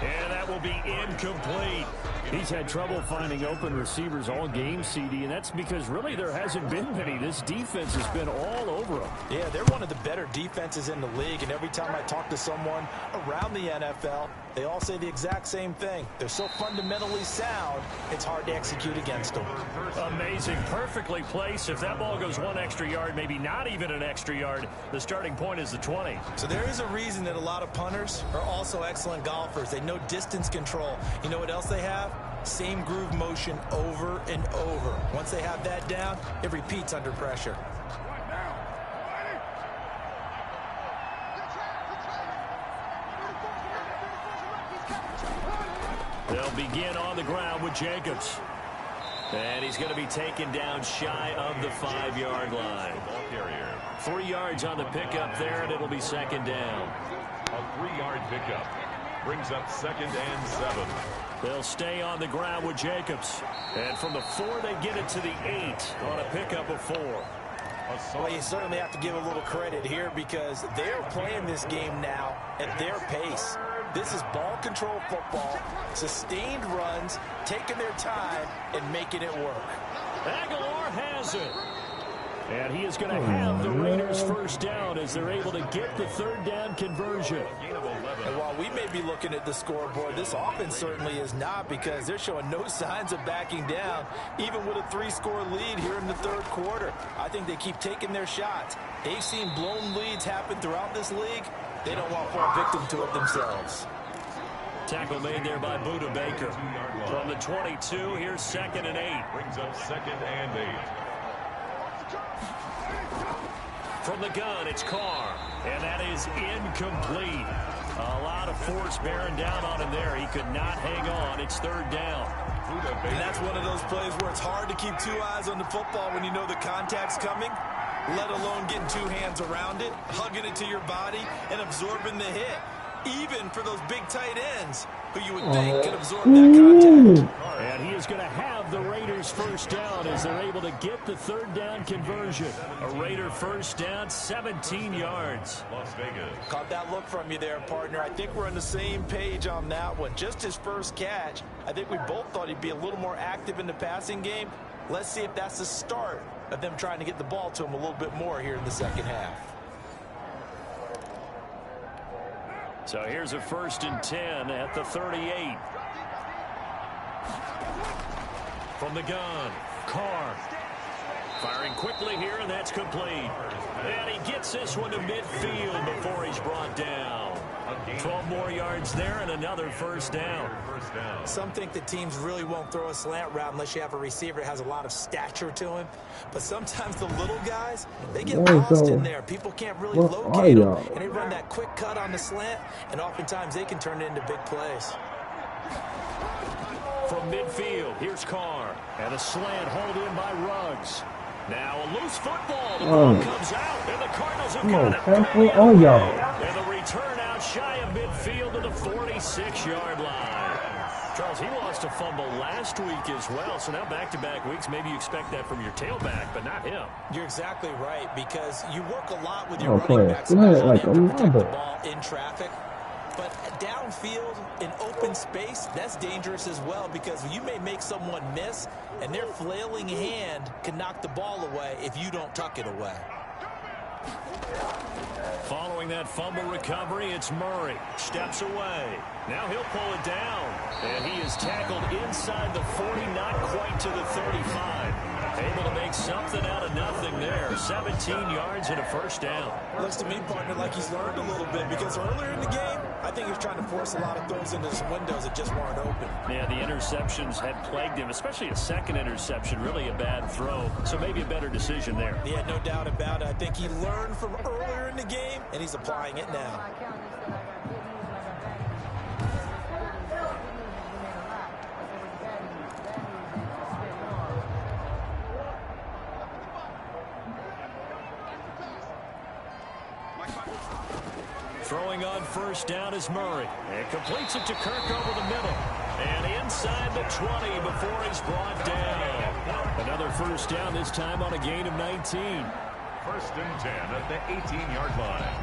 And that will be incomplete. He's had trouble finding open receivers all game, CD, and that's because really there hasn't been many. This defense has been all over them. Yeah, they're one of the better defenses in the league, and every time I talk to someone around the NFL, they all say the exact same thing. They're so fundamentally sound, it's hard to execute against them. Amazing. Perfectly placed. If that ball goes 1 extra yard, maybe not even an extra yard, the starting point is the 20. So there is a reason that a lot of punters are also excellent golfers. They know distance control. You know what else they have? Same groove motion over and over. Once they have that down, it repeats under pressure. They'll begin on the ground with Jacobs. And he's going to be taken down shy of the 5-yard line. 3 yards on the pickup there, and it'll be 2nd down. A 3-yard pickup brings up 2nd and 7. They'll stay on the ground with Jacobs. And from the 4, they get it to the 8 on a pickup of 4. Well, you certainly have to give a little credit here because they're playing this game now at their pace. This is ball control football, sustained runs, taking their time, and making it work. Aguilar has it. And he is going to have the Raiders' 1st down as they're able to get the 3rd down conversion. And while we may be looking at the scoreboard, this offense certainly is not because they're showing no signs of backing down, even with a 3-score lead here in the 3rd quarter. I think they keep taking their shots. They've seen blown leads happen throughout this league. They don't want to fall victim to it themselves. Tackle made there by Buda Baker. From the 22, here's 2nd and 8. Brings up 2nd and 8. From the gun, it's Carr. And that is incomplete. A lot of force bearing down on him there. He could not hang on. It's 3rd down. And that's one of those plays where it's hard to keep 2 eyes on the football when you know the contact's coming, let alone getting 2 hands around it, hugging it to your body, and absorbing the hit. Even for those big tight ends who you would think could absorb that contact. And he is going to have the Raiders' 1st down as they're able to get the 3rd down conversion. A Raider 1st down, 17 yards. Las Vegas. Caught that look from you there, partner. I think we're on the same page on that one. Just his first catch. I think we both thought he'd be a little more active in the passing game. Let's see if that's the start of them trying to get the ball to him a little bit more here in the 2nd half. So here's a 1st and 10 at the 38. From the gun, Carr Firing quickly here, and that's complete. And he gets this one to midfield before he's brought down. 12 more yards there and another first down. Some think that teams really won't throw a slant route unless you have a receiver that has a lot of stature to him. But sometimes the little guys, they get lost in there. People can't really locate them. And they run that quick cut on the slant, and oftentimes they can turn it into big plays. From midfield, here's Carr. And a slant hold in by Ruggs. Now a loose football. The ball comes out, and the Cardinals have got it. And the return out shy of midfield to the 46-yard line. Charles, he lost a fumble last week as well, so now back-to-back weeks, maybe you expect that from your tailback, but not him. You're exactly right, because you work a lot with your running backs to protect the ball in traffic. But downfield in open space, that's dangerous as well, because you may make someone miss, and their flailing hand can knock the ball away if you don't tuck it away. Following that fumble recovery, it's Murray. Steps away. Now he'll pull it down. And he is tackled inside the 40, not quite to the 35. Able to make something out of nothing there. 17 yards and a first down. Looks to me, partner, like he's learned a little bit, because earlier in the game, I think he was trying to force a lot of throws into some windows that just weren't open. Yeah, the interceptions had plagued him, especially a second interception, really a bad throw. So maybe a better decision there. Yeah, no doubt about it. I think he learned from earlier in the game, and he's applying it now. Throwing on first down is Murray. And completes it to Kirk over the middle. And inside the 20 before he's brought down. Another first down, this time on a gain of 19. First and 10 at the 18-yard line.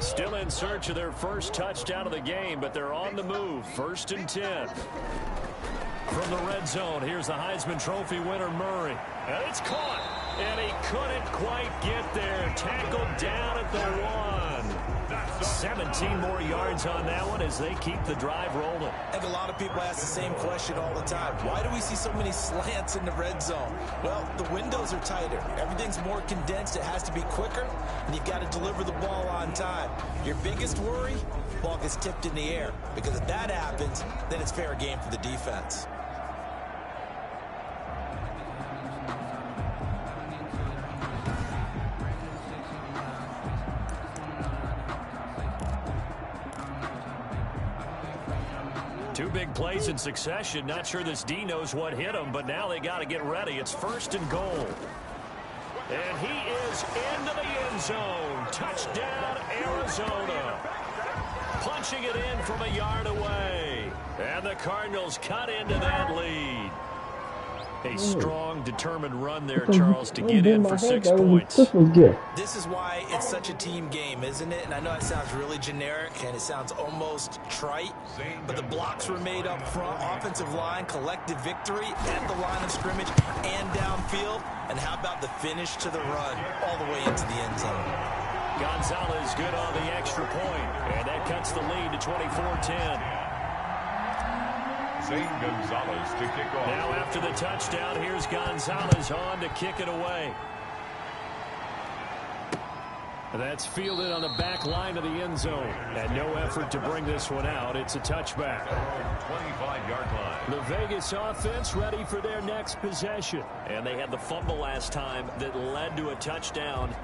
Still in search of their first touchdown of the game, but they're on the move. First and 10. From the red zone, here's the Heisman Trophy winner, Murray. And it's caught. And he couldn't quite get there. Tackled down at the 1. 17 more yards on that one as they keep the drive rolling. I think a lot of people ask the same question all the time. Why do we see so many slants in the red zone? Well, the windows are tighter. Everything's more condensed. It has to be quicker, and you've got to deliver the ball on time. Your biggest worry, ball gets tipped in the air, because if that happens, then it's fair game for the defense. Two big plays in succession. Not sure this D knows what hit him, but now they got to get ready. It's first and goal. And he is into the end zone. Touchdown, Arizona. Punching it in from a yard away. And the Cardinals cut into that lead. A strong, determined run there, Charles, to get in for 6 points. This is why it's such a team game, isn't it? And I know it sounds really generic, and it sounds almost trite, but the blocks were made up front, offensive line, collective victory at the line of scrimmage and downfield. And how about the finish to the run all the way into the end zone? Gonzalez good on the extra point, and that cuts the lead to 24-10. Zane Gonzalez to kick off. Now after the touchdown, here's Gonzalez on to kick it away. That's fielded on the back line of the end zone. And no effort to bring this one out. It's a touchback. 25-yard line. The Vegas offense ready for their next possession. And they had the fumble last time that led to a touchdown.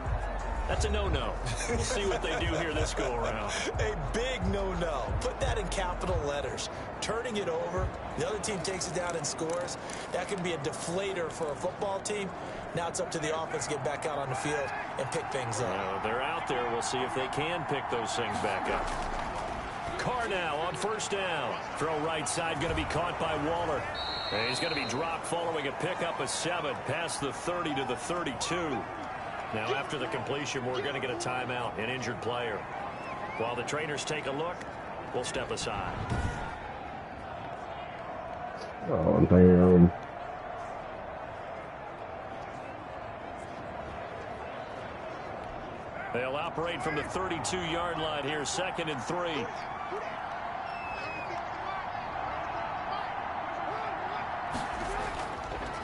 That's a no-no. We'll see what they do here this go-around. A big no-no. Put that in capital letters. Turning it over, the other team takes it down and scores. That can be a deflator for a football team. Now it's up to the offense to get back out on the field and pick things up. They're out there. We'll see if they can pick those things back up. Carr now on first down. Throw right side going to be caught by Waller. And he's going to be dropped following a pickup of 7 past the 30 to the 32. Now, after the completion, we're going to get a timeout, an injured player. While the trainers take a look, we'll step aside. Oh, damn. They'll operate from the 32-yard line here, 2nd and 3.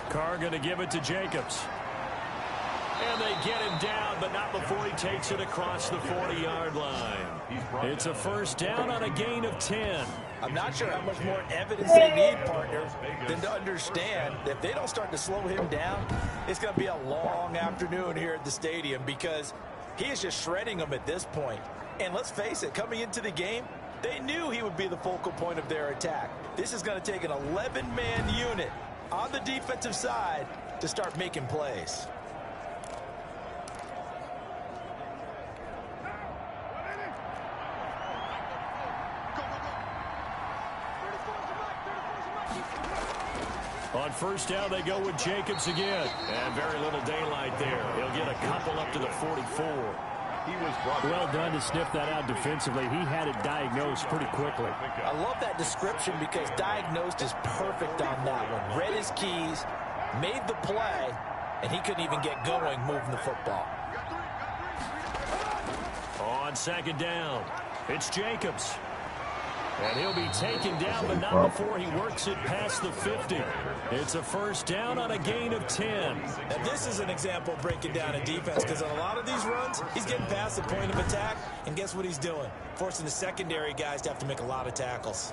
Carr going to give it to Jacobs. And they get him down, but not before he takes it across the 40-yard line. It's a first down on a gain of 10. I'm not sure how much more evidence they need, partner, than to understand that if they don't start to slow him down, it's going to be a long afternoon here at the stadium because he is just shredding them at this point. And let's face it, coming into the game, they knew he would be the focal point of their attack. This is going to take an 11-man unit on the defensive side to start making plays. On first down, they go with Jacobs again. And very little daylight there. He'll get a couple up to the 44. Well done to sniff that out defensively. He had it diagnosed pretty quickly. I love that description because diagnosed is perfect on that one. Read his keys, made the play, and he couldn't even get going moving the football. On 2nd down, it's Jacobs. And he'll be taken down, but not before he works it past the 50. It's a first down on a gain of 10. Now this is an example of breaking down a defense because on a lot of these runs, he's getting past the point of attack, and guess what he's doing? Forcing the secondary guys to have to make a lot of tackles.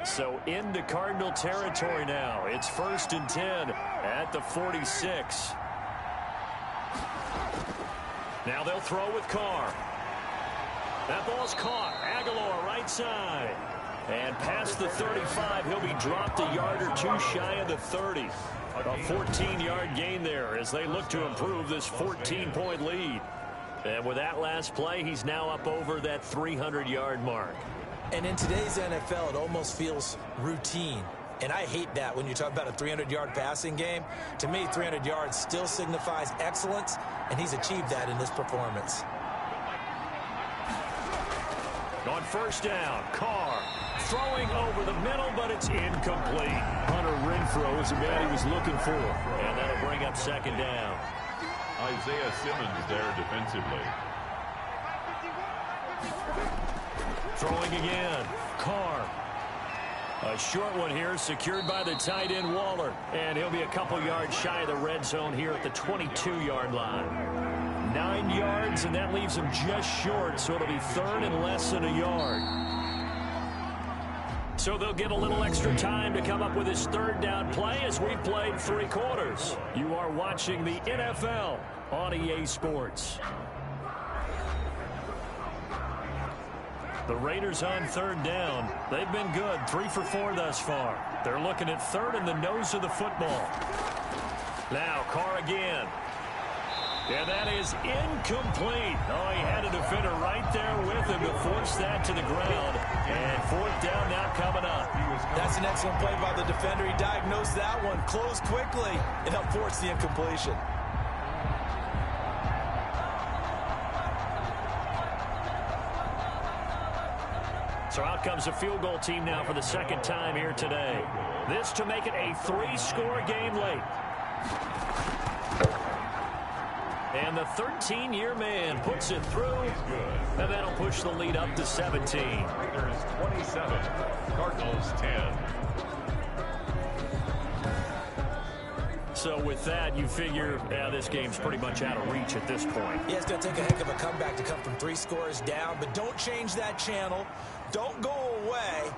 So into Cardinal territory now. It's 1st and 10 at the 46. Now they'll throw with Carr. That ball's caught. Aguilar right side. And past the 35, he'll be dropped a yard or two shy of the 30. A 14-yard gain there as they look to improve this 14-point lead. And with that last play, he's now up over that 300-yard mark. And in today's NFL, it almost feels routine. And I hate that when you talk about a 300-yard passing game. To me, 300 yards still signifies excellence, and he's achieved that in this performance. On first down, Carr throwing over the middle, but it's incomplete. Hunter Renfrow is the man he was looking for. And that'll bring up 2nd down. Isaiah Simmons there defensively. Throwing again, Carr. A short one here, secured by the tight end Waller. And he'll be a couple yards shy of the red zone here at the 22-yard line. 9 yards, and that leaves him just short, so it'll be 3rd and less than a yard. So they'll get a little extra time to come up with his 3rd down play as we've played 3 quarters. You are watching the NFL on EA Sports. The Raiders on 3rd down. They've been good, 3 for 4 thus far. They're looking at 3rd in the nose of the football. Now Carr again. And that is incomplete. Oh, he had a defender right there with him to force that to the ground. And 4th down now coming up. That's an excellent play by the defender. He diagnosed that one, closed quickly, and helped force the incompletion. So out comes a field goal team now for the 2nd time here today. This to make it a 3-score game late. And the 13-year man puts it through, and that'll push the lead up to 17. Raiders 27, Cardinals 10. So with that, you figure this game's pretty much out of reach at this point. Yeah, it's going to take a heck of a comeback to come from 3 scores down, but don't change that channel. Don't go away.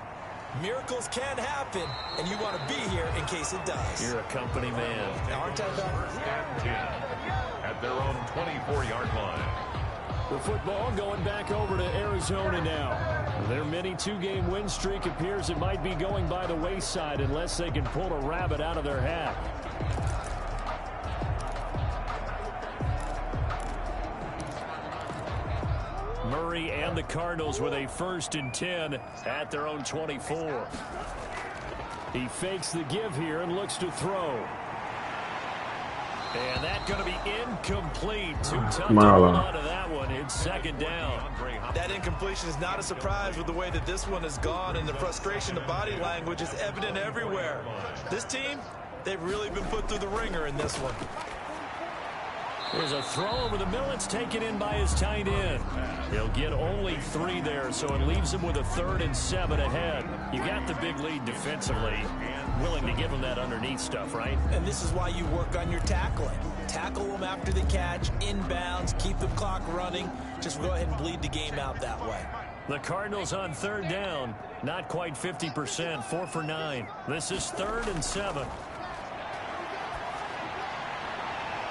Miracles can happen, and you want to be here in case it does. You're a company man. Aren't I, though? 1st and 10 at their own 24-yard line. The football going back over to Arizona now. Their mini 2-game win streak appears it might be going by the wayside unless they can pull a rabbit out of their hat. Murray and the Cardinals with a 1st and 10 at their own 24. He fakes the give here and looks to throw. And that's going to be incomplete. Too tough to hold on to that one. It's 2nd down. That incompletion is not a surprise with the way that this one has gone, and the frustration, the body language is evident everywhere. This team, they've really been put through the ringer in this one. There's a throw over the middle. It's taken in by his tight end. He'll get only 3 there, so it leaves him with a 3rd and 7 ahead. You got the big lead defensively, willing to give him that underneath stuff, right? And this is why you work on your tackling. Tackle them after the catch, inbounds, keep the clock running. Just go ahead and bleed the game out that way. The Cardinals on 3rd down, not quite 50%, 4 for 9. This is 3rd and 7.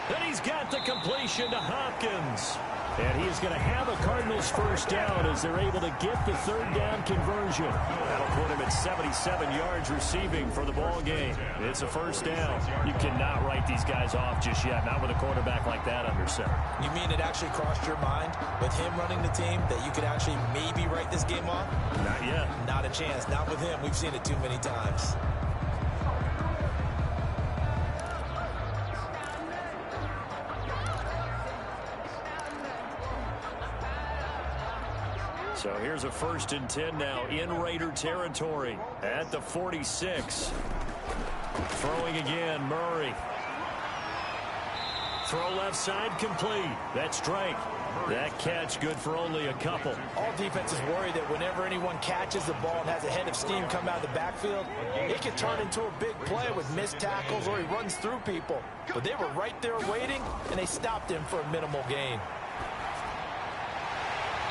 Then he's got the completion to Hopkins. And he's going to have a Cardinals 1st down as they're able to get the 3rd down conversion. That'll put him at 77 yards receiving for the ball game. It's a 1st down. You cannot write these guys off just yet, not with a quarterback like that under center. You mean it actually crossed your mind with him running the team that you could actually maybe write this game off? Not yet. Not a chance. Not with him. We've seen it too many times. So here's a 1st and 10 now in Raider territory at the 46. Throwing again, Murray. Throw left side complete. That's Drake. That catch good for only a couple. All defenses worry that whenever anyone catches the ball and has a head of steam come out of the backfield, it can turn into a big play with missed tackles or he runs through people. But they were right there waiting, and they stopped him for a minimal gain.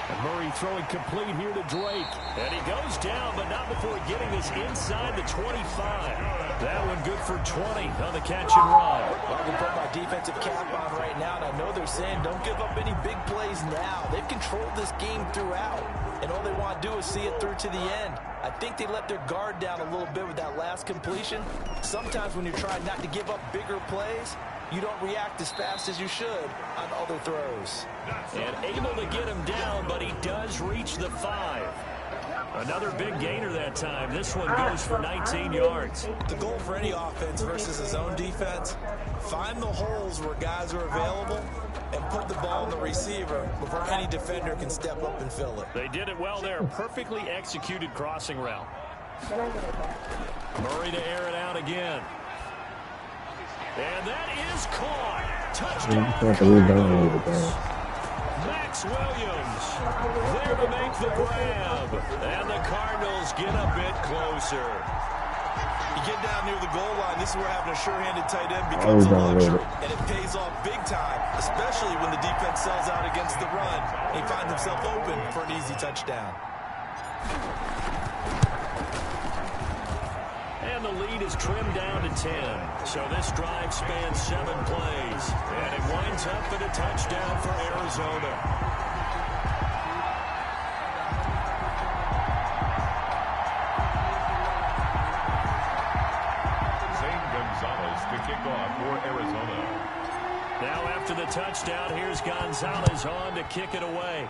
And Murray throwing complete here to Drake. And he goes down, but not before getting this inside the 25. That one good for 20 on the catch and run. Well, I can put my defensive cap on right now, and I know they're saying don't give up any big plays now. They've controlled this game throughout, and all they want to do is see it through to the end. I think they let their guard down a little bit with that last completion. Sometimes when you're trying not to give up bigger plays, you don't react as fast as you should on other throws. And able to get him down, but he does reach the 5. Another big gainer that time. This one goes for 19 yards. The goal for any offense versus his own defense, find the holes where guys are available and put the ball in the receiver before any defender can step up and fill it. They did it well there. Perfectly executed crossing route. Murray to air it out again. And that is caught. Touchdown. Max Williams there to make the grab. And the Cardinals get a bit closer. You get down near the goal line, this is where having a sure-handed tight end becomes a luxury. And it pays off big time, especially when the defense sells out against the run. He finds himself open for an easy touchdown. And the lead is trimmed down to 10. So this drive spans 7 plays. And it winds up at a touchdown for Arizona. To kick off for Arizona. Now after the touchdown, here's Gonzalez on to kick it away.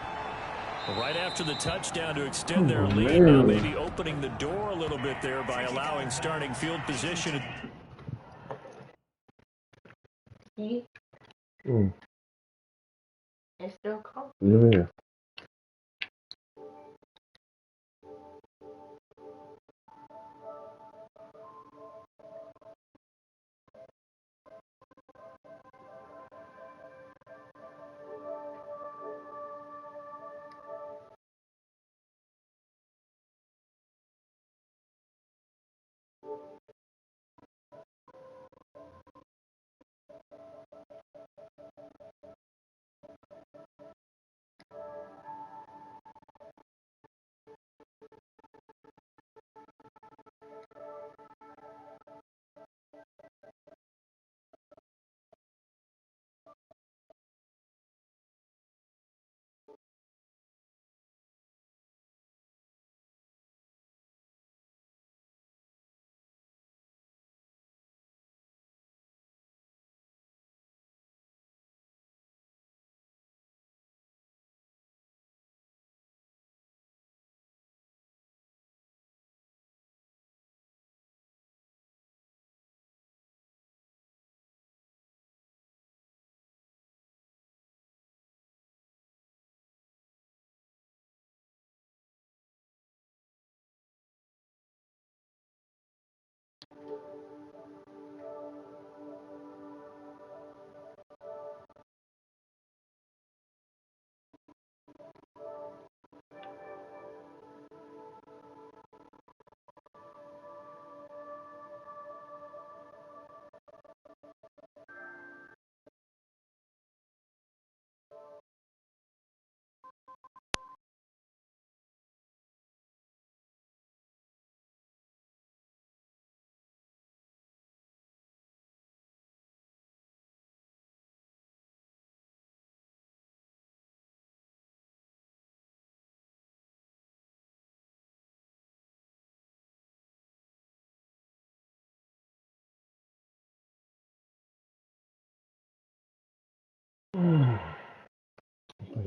Right after the touchdown to extend their lead, now maybe opening the door a little bit there by allowing starting field position. It's still cold. Yeah.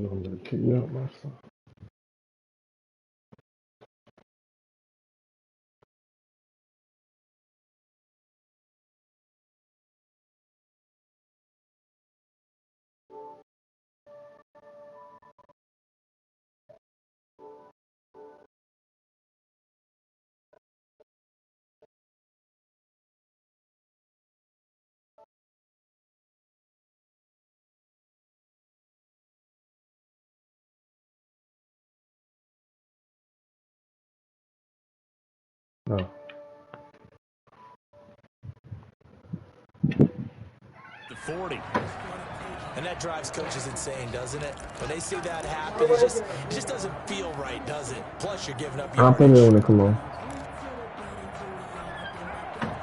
I'm gonna kick me out myself. No. The 40. And that drives coaches insane, doesn't it? When they see that happen, it just doesn't feel right, does it? Plus, you're giving up I'll put it yardage. on the come on.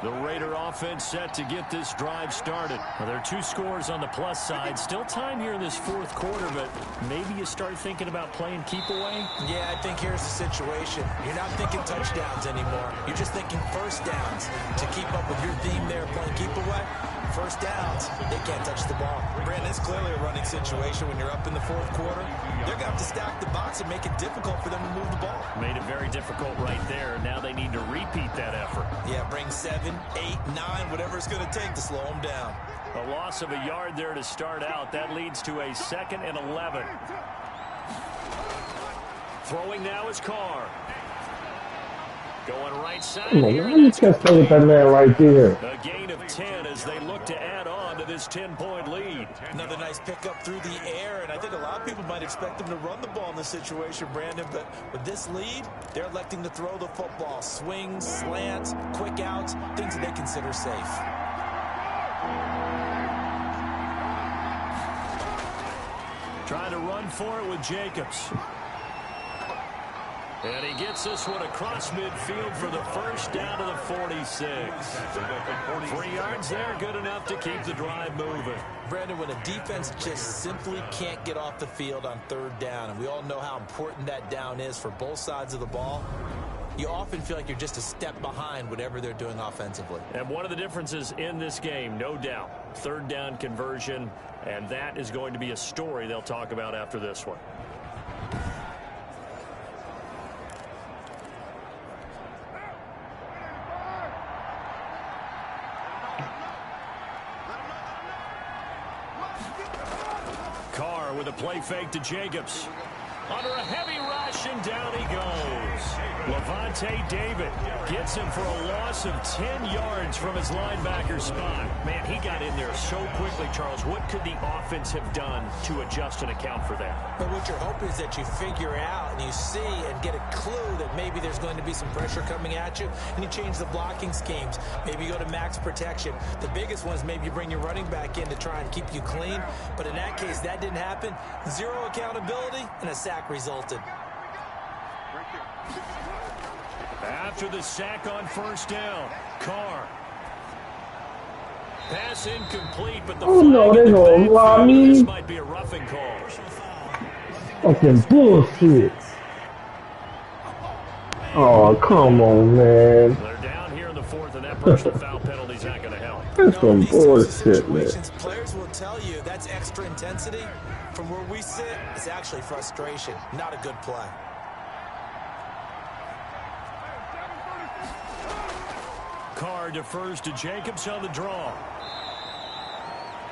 The Raider offense set to get this drive started. Well, there are 2 scores on the plus side. Still time here in this 4th quarter, but maybe you start thinking about playing keep away? Yeah, I think here's the situation. You're not thinking touchdowns anymore. You're just thinking first downs. To keep up with your theme there, playing keep away, first downs, they can't touch the ball. Brandon, it's clearly a running situation when you're up in the 4th quarter. They're going to have to stack the box and make it difficult for them to move the ball. Made it very difficult right there. Now they need to repeat that effort. Yeah, bring 7, 8, 9, whatever it's going to take to slow them down. A loss of a yard there to start out. That leads to a 2nd and 11. Throwing now is Carr. Going right side. Come on, why you can't play with that man right there? A gain of 10 as they look to add on to this 10-point lead. Another nice pickup through the air, and I think a lot of people might expect them to run the ball in this situation, Brandon, but with this lead, they're electing to throw the football. Swings, slants, quick outs, things that they consider safe. Trying to run for it with Jacobs. And he gets this one across midfield for the first down to the 46. 3 yards there, good enough to keep the drive moving. Brandon, when a defense just simply can't get off the field on 3rd down, and we all know how important that down is for both sides of the ball, you often feel like you're just a step behind whatever they're doing offensively. And one of the differences in this game, no doubt, 3rd down conversion, and that is going to be a story they'll talk about after this one. Carr with a play fake to Jacobs. Under a heavy rush, and down he goes. Lavonte David gets him for a loss of 10 yards from his linebacker spot. Man, he got in there so quickly, Charles. What could the offense have done to adjust and account for that? But what you're hoping is that you figure out and you see and get a clue that maybe there's going to be some pressure coming at you, and you change the blocking schemes. Maybe you go to max protection. The biggest one is maybe you bring your running back in to try and keep you clean. But in that case, that didn't happen. 0 accountability, and a sack resulted. After the sack on first down, Carr. Pass incomplete, but the they're gonna rob me. This might be a roughing call. Fucking bullshit. Oh, come on, man. They're down here in the 4th, and that personal foul penalty's not going to help. That's some bullshit, man. Players will tell you that's extra intensity. From where we sit, it's actually frustration, not a good play. Carr defers to Jacobs on the draw.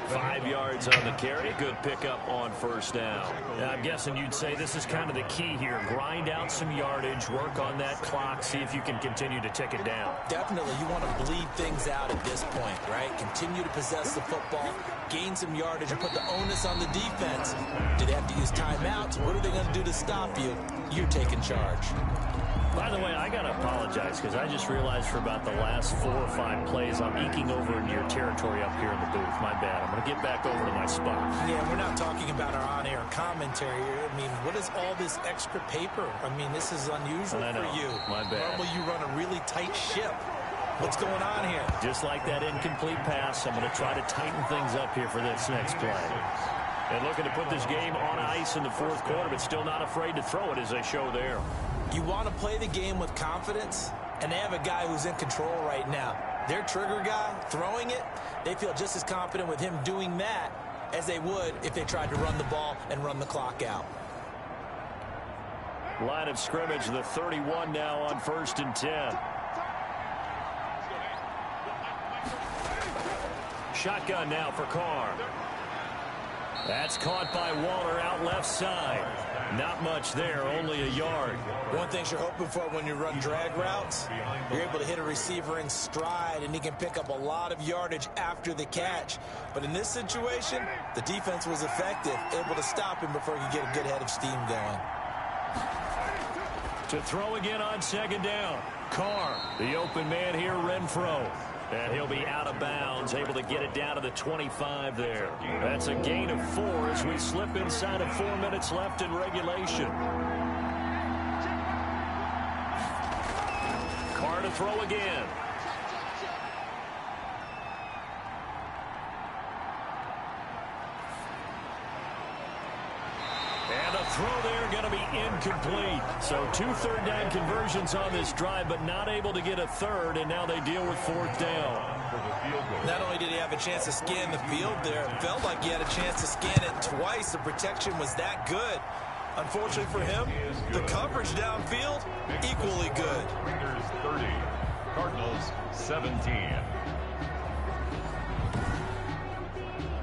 5 yards on the carry. Good pickup on first down. I'm guessing you'd say this is kind of the key here. Grind out some yardage, work on that clock, see if you can continue to tick it down. Definitely, you want to bleed things out at this point, right? Continue to possess the football, gain some yardage, and put the onus on the defense. Do they have to use timeouts? What are they going to do to stop you? You're taking charge. By the way, I got to apologize because I just realized for about the last 4 or 5 plays I'm eking over into your territory up here in the booth. My bad. I'm going to get back over to my spot. Yeah, we're not talking about our on-air commentary here. I mean, what is all this extra paper? I mean, this is unusual for you. My bad. Normally you run a really tight ship. What's going on here? Just like that incomplete pass, I'm going to try to tighten things up here for this next play. And looking to put this game on ice in the 4th quarter, but still not afraid to throw it as they show there. You want to play the game with confidence, and they have a guy who's in control right now. Their trigger guy throwing it, they feel just as confident with him doing that as they would if they tried to run the ball and run the clock out. Line of scrimmage, the 31 now on 1st and 10. Shotgun now for Carr. That's caught by Waller out left side. Not much there, only a yard. One thing you're hoping for when you run drag routes, you're able to hit a receiver in stride, and he can pick up a lot of yardage after the catch. But in this situation, the defense was effective, able to stop him before he could get a good head of steam going. To throw again on 2nd down. Carr, the open man here, Renfro. And he'll be out of bounds, able to get it down to the 25 there. That's a gain of 4 as we slip inside of 4 minutes left in regulation. Carr to throw again. And a throw there going to be incomplete. So 2 third-down conversions on this drive, but not able to get a third, and now they deal with 4th down. Not only did he have a chance to scan the field there, it felt like he had a chance to scan it twice. The protection was that good. Unfortunately for him, the coverage downfield, equally good. Raiders 30, Cardinals 17.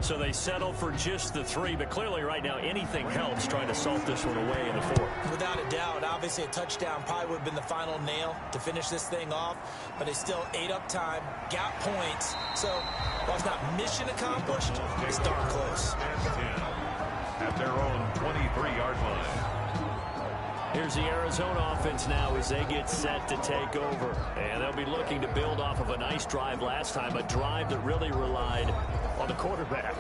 So they settle for just the 3, but clearly right now anything helps trying to salt this one away in the 4th. Without a doubt, obviously a touchdown probably would have been the final nail to finish this thing off, but they still ate up time, got points. So while it's not mission accomplished, it's darn close. At their own 23-yard line. Here's the Arizona offense now as they get set to take over. And they'll be looking to build off of a nice drive last time, a drive that really relied on the quarterback.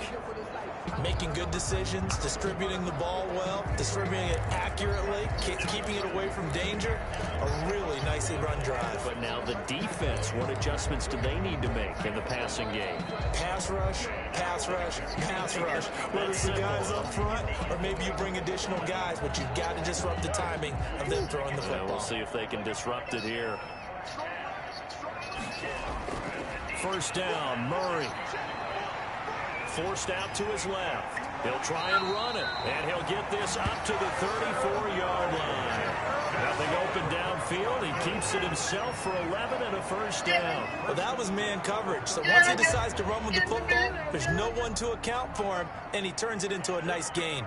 Making good decisions, distributing the ball well, distributing it accurately, keeping it away from danger. A really nicely run drive. But now the defense, what adjustments do they need to make in the passing game? Pass rush, pass rush, pass rush. Whether it's the guys up front or maybe you bring additional guys, but you've got to disrupt the timing of them throwing the football. We'll see if they can disrupt it here. 1st down, Murray. Forced out to his left. He'll try and run it, and he'll get this up to the 34-yard line. Nothing open downfield. He keeps it himself for 11 and a 1st down. Well, that was man coverage. So once he decides to run with the football, there's no one to account for him, and he turns it into a nice gain.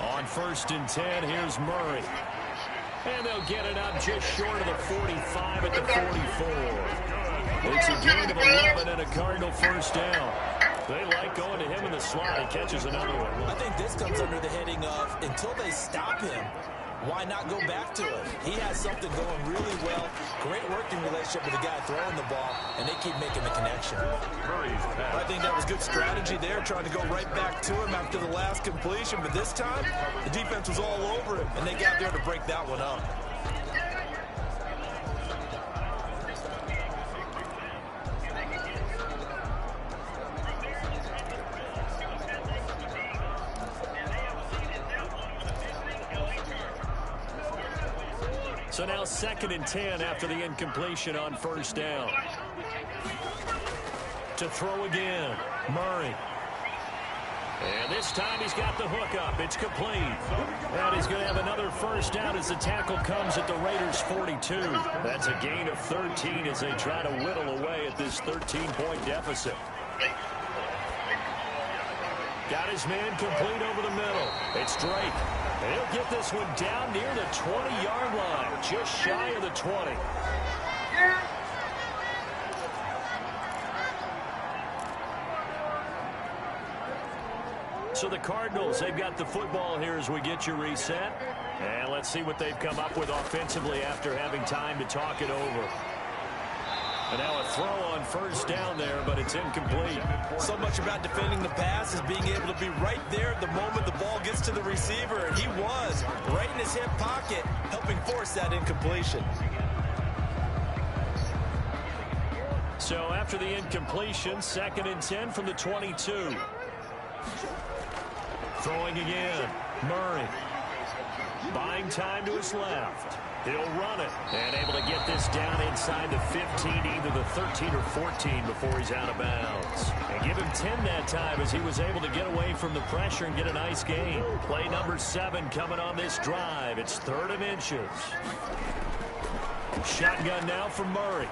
On 1st and 10, here's Murray. And they'll get it up just short of the 45 at the 44. It's a gain of 11 and a Cardinal 1st down. They like going to him in the slot. He catches another one. I think this comes under the heading of until they stop him, why not go back to him? He has something going really well. Great working relationship with the guy throwing the ball, and they keep making the connection. I think that was good strategy there, trying to go right back to him after the last completion. But this time, the defense was all over him, and they got there to break that one up. So now 2nd and 10 after the incompletion on 1st down. To throw again, Murray. And this time he's got the hook up. It's complete. And he's going to have another 1st down as the tackle comes at the Raiders' 42. That's a gain of 13 as they try to whittle away at this 13-point deficit. Got his man complete over the middle. It's Drake. And he'll get this one down near the 20-yard line, just shy of the 20. So the Cardinals, they've got the football here as we get you reset. And let's see what they've come up with offensively after having time to talk it over. And now a throw on 1st down there, but it's incomplete. So much about defending the pass is being able to be right there the moment the ball gets to the receiver, and he was right in his hip pocket, helping force that incompletion. So after the incompletion, 2nd and 10 from the 22. Throwing again, Murray. Buying time to his left. He'll run it and able to get this down inside the 15, either the 13 or 14 before he's out of bounds. And give him 10 that time as he was able to get away from the pressure and get a nice gain. Play number 7 coming on this drive. It's 3rd and inches. Shotgun now for Murray.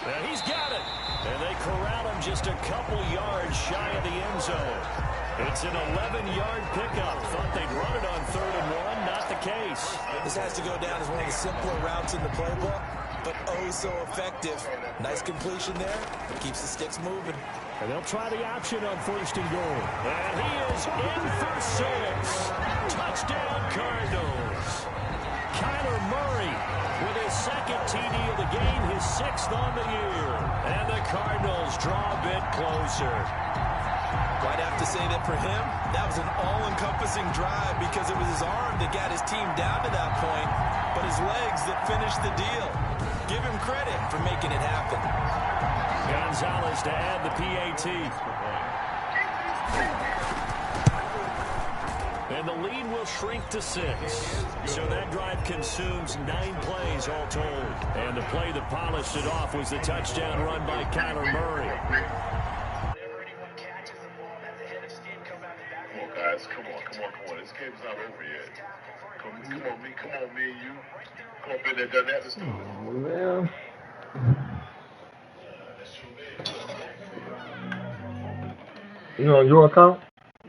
And he's got it. And they corral him just a couple yards shy of the end zone. It's an 11-yard pickup. Thought they'd run it on 3rd and 1. Not the case. This has to go down as one of the simpler routes in the playbook, but oh so effective. Nice completion there. Keeps the sticks moving. And they'll try the option on 1st and goal. And he is in for 6. Touchdown Cardinals. Kyler Murray with his 2nd TD of the game, his 6th on the year. And the Cardinals draw a bit closer. I'd have to say that for him, that was an all-encompassing drive because it was his arm that got his team down to that point, but his legs that finished the deal. Give him credit for making it happen. Gonzalez to add the PAT. And the lead will shrink to 6. So that drive consumes 9 plays all told. And the play that polished it off was the touchdown run by Kyler Murray. Guys, come on. This game's not over yet. Come on, me and you. Come on, been there, done that. Let's do it. Yeah. You on your account?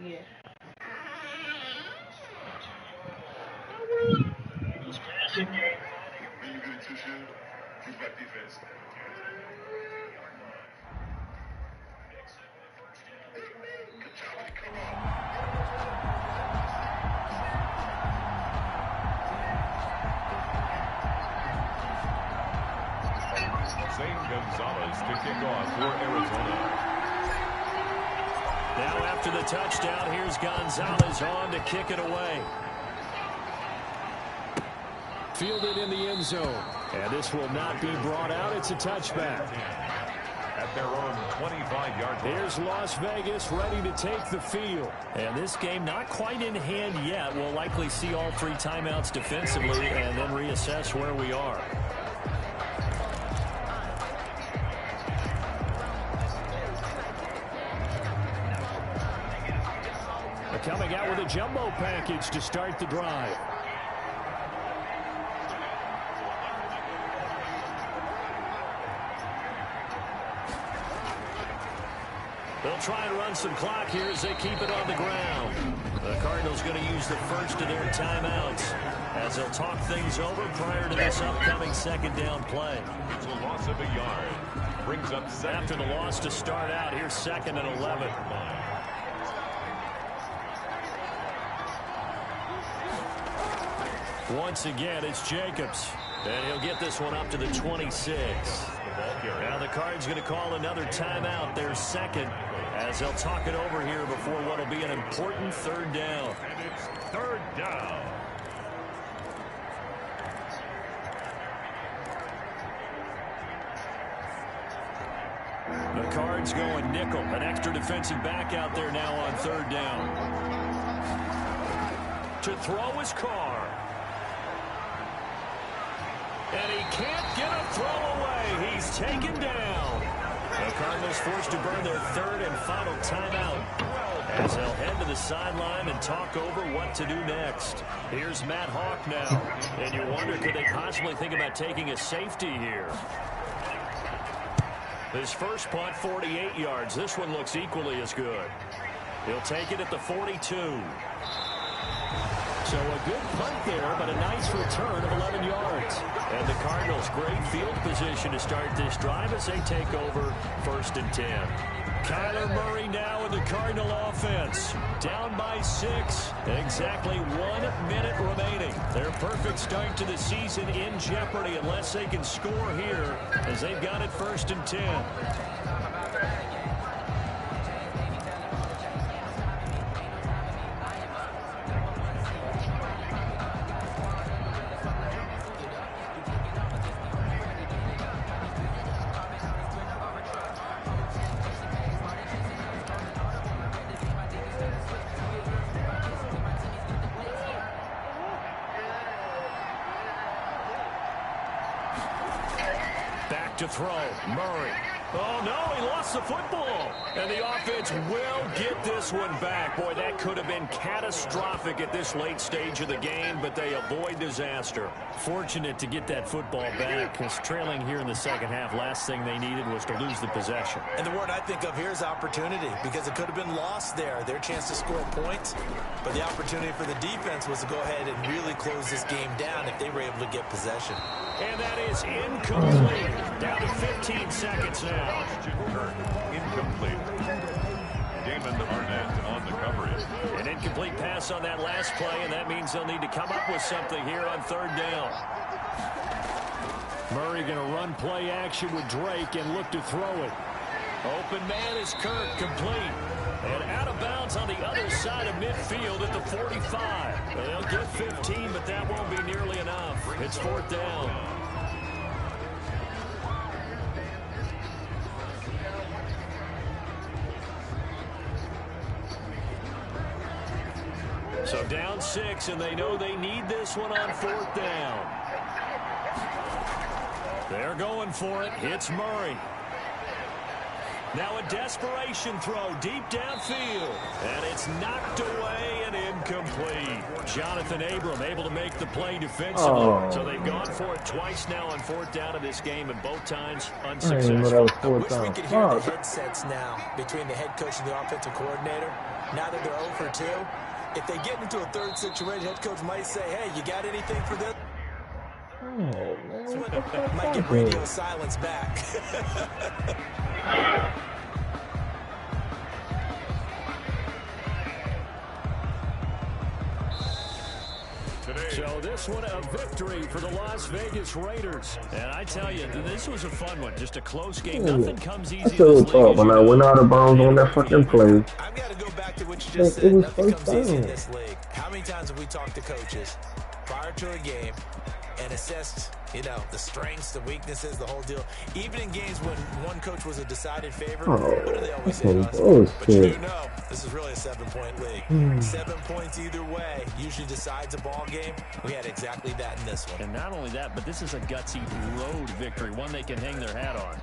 Yeah. Zane Gonzalez to kick off for Arizona. Now after the touchdown, here's Gonzalez on to kick it away. Fielded in the end zone. And this will not be brought out. It's a touchback. At their own 25-yard line. Here's Las Vegas ready to take the field. And this game not quite in hand yet. We'll likely see all 3 timeouts defensively and then reassess where we are. Coming out with a jumbo package to start the drive. They'll try and run some clock here as they keep it on the ground. The Cardinals going to use the first of their timeouts as they'll talk things over prior to this upcoming 2nd down play. It's a loss of a yard. Brings up 7. After the loss to start out, here's 2nd and 11. Once again, it's Jacobs. And he'll get this one up to the 26. Now the Cards going to call another timeout, their 2nd, as they'll talk it over here before what will be an important 3rd down. And it's 3rd down. The Cards going nickel. An extra defensive back out there now on 3rd down. To throw is Carr. And he can't get a throw away. He's taken down. The Cardinals forced to burn their 3rd and final timeout as they'll head to the sideline and talk over what to do next. Here's Matt Hawk now. And you wonder, could they possibly think about taking a safety here? His first punt, 48 yards. This one looks equally as good. He'll take it at the 42. So a good punt there, but a nice return of 11 yards. And the Cardinals, great field position to start this drive as they take over 1st and 10. Kyler Murray now in the Cardinal offense. Down by 6. Exactly 1 minute remaining. Their perfect start to the season in jeopardy unless they can score here as they've got it 1st and 10. back to throw. Murray. Oh, no, he lost the football. And the offense will get this one back. Boy, that could have been catastrophic at this late stage of the game, but they avoid disaster. Fortunate to get that football back, because trailing here in the second half, last thing they needed was to lose the possession. And the word I think of here is opportunity, because it could have been lost there, their chance to score points. But the opportunity for the defense was to go ahead and really close this game down if they were able to get possession. And that is incomplete. Down to 15 seconds now. Incomplete. Damon Arnett on the coverage. An incomplete pass on that last play, and that means they'll need to come up with something here on third down. Murray going to run play action with Drake and look to throw it. Open man is Kirk, complete. And out of bounds on the other side of midfield at the 45. They'll get 15, but that won't be nearly enough. It's fourth down. So down 6, and they know they need this one on fourth down. They're going for it. It's Murray. Now a desperation throw deep downfield. And it's knocked away and incomplete. Jonathan Abram able to make the play defensively. So they've gone for it twice now on fourth down of this game, and both times unsuccessful. I wish we could hear the headsets now between the head coach and the offensive coordinator. Now that they're 0 for 2, if they get into a third situation, head coach might say, hey, you got anything for this? Might get radio silence back. So this one a victory for the Las Vegas Raiders. And I tell you, this was a fun one. Just a close game. Nothing comes easy. That's what I thought when I went out of bounds on that fucking play. I've got to go back to what you just said. Nothing comes easy in this league. How many times have we talked to coaches prior to a game and assessed, you know, the strengths, the weaknesses, the whole deal? Even in games when one coach was a decided favorite, what do they always say to us? But you do know, this is really a 7-point league. 7 points either way usually decides a ball game. We had exactly that in this one. And not only that, but this is a gutsy road victory, one they can hang their hat on.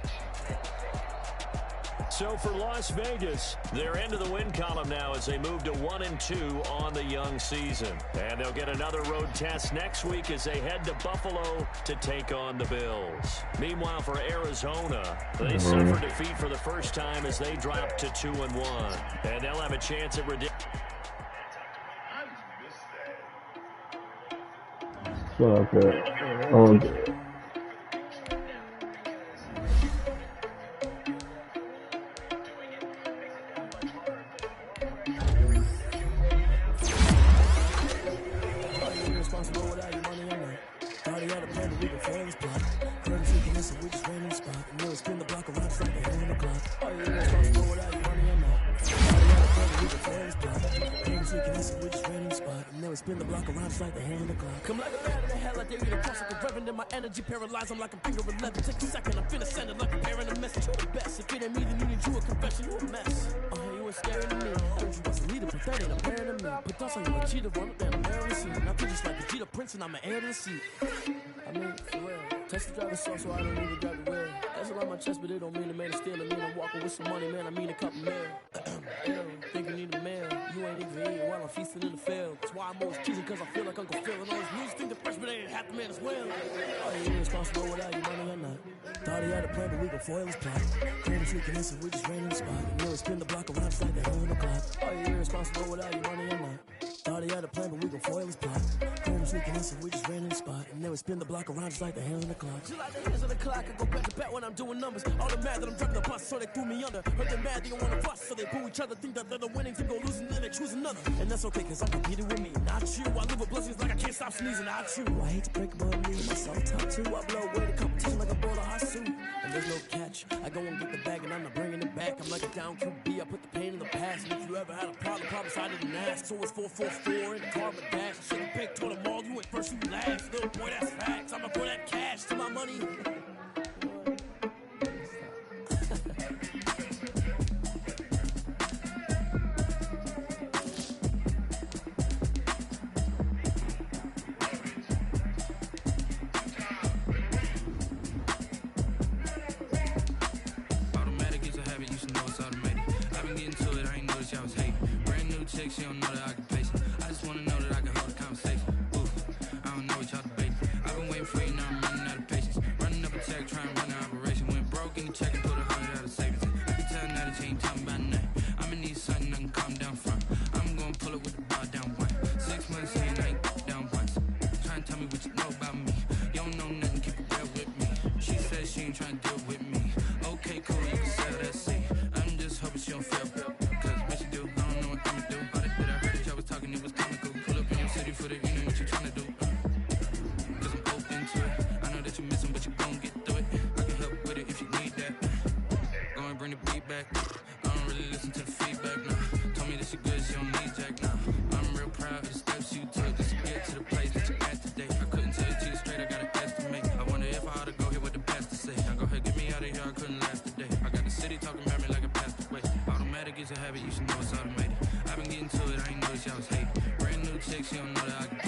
So for Las Vegas, they're into the win column now as they move to 1-2 on the young season. And they'll get another road test next week as they head to Buffalo to take on the Bills. Meanwhile, for Arizona, they suffer defeat for the first time as they drop to 2-1. And they'll have a chance at spin the block around just like the hand of the clock. Come like a bat in the hell, I dare you to cross like a reverend in my energy paralyzed. I'm like a finger 11. Take a second, I'm finna send it like a parent a message. You the best. If it ain't me, then you need you a confession. You a mess. You ain't scary to me. Heard you was a leader, but that ain't apparent to me. Put thoughts on you a cheater, run up there, I'm married to see. Now you just like a Jeter Prince, and I'm an heir to the seat. I mean, for real. Touch the driver's soft, so I don't need to drive the wheel. That's a lot on my chest, but it don't mean a man to steal. I mean, I'm walking with some money, man. I mean a couple mil. Think you need a meal. You ain't even eating while I'm feasting in the field. That's why I'm always cheesing, cause I feel like Uncle Phil. And all these news think the freshman ain't half the man as well. Are you irresponsible without your money or not? Thought he had a plan, but we gon' foil his plot. Creative freakiness, and we just ran in the spot. And we'll spin the block around just like the hand of the clock. Are you irresponsible without your money or not? Thought he had a plan, but we gon' foil his plot. Creative freakiness, and we just ran in the spot. And then we spin the block around just like the hand of the clock. Just like the hands of the clock, I go back to back when I'm doing numbers. All the mad that I'm driving the bus, so they threw me under. Heard they mad, they don't wanna bust, so they boo each other. Think that they're the winning team, go losing, then they choose another. And that's okay, cause I'm competing with me, not you. I live with blessings like I can't stop sneezing, not you. I hate to break above me, myself top two. I blow away the competition like a ball of hot soup. And there's no catch, I go and get the bag and I'm not bringing it back. I'm like a down QB, I put the pain in the past. And if you ever had a problem I didn't ask. So it's 444 in the car, but dash. Should've picked on them all, you went first, you last. Little boy, that's facts, I'ma throw that cash to my money. text, you don't know that I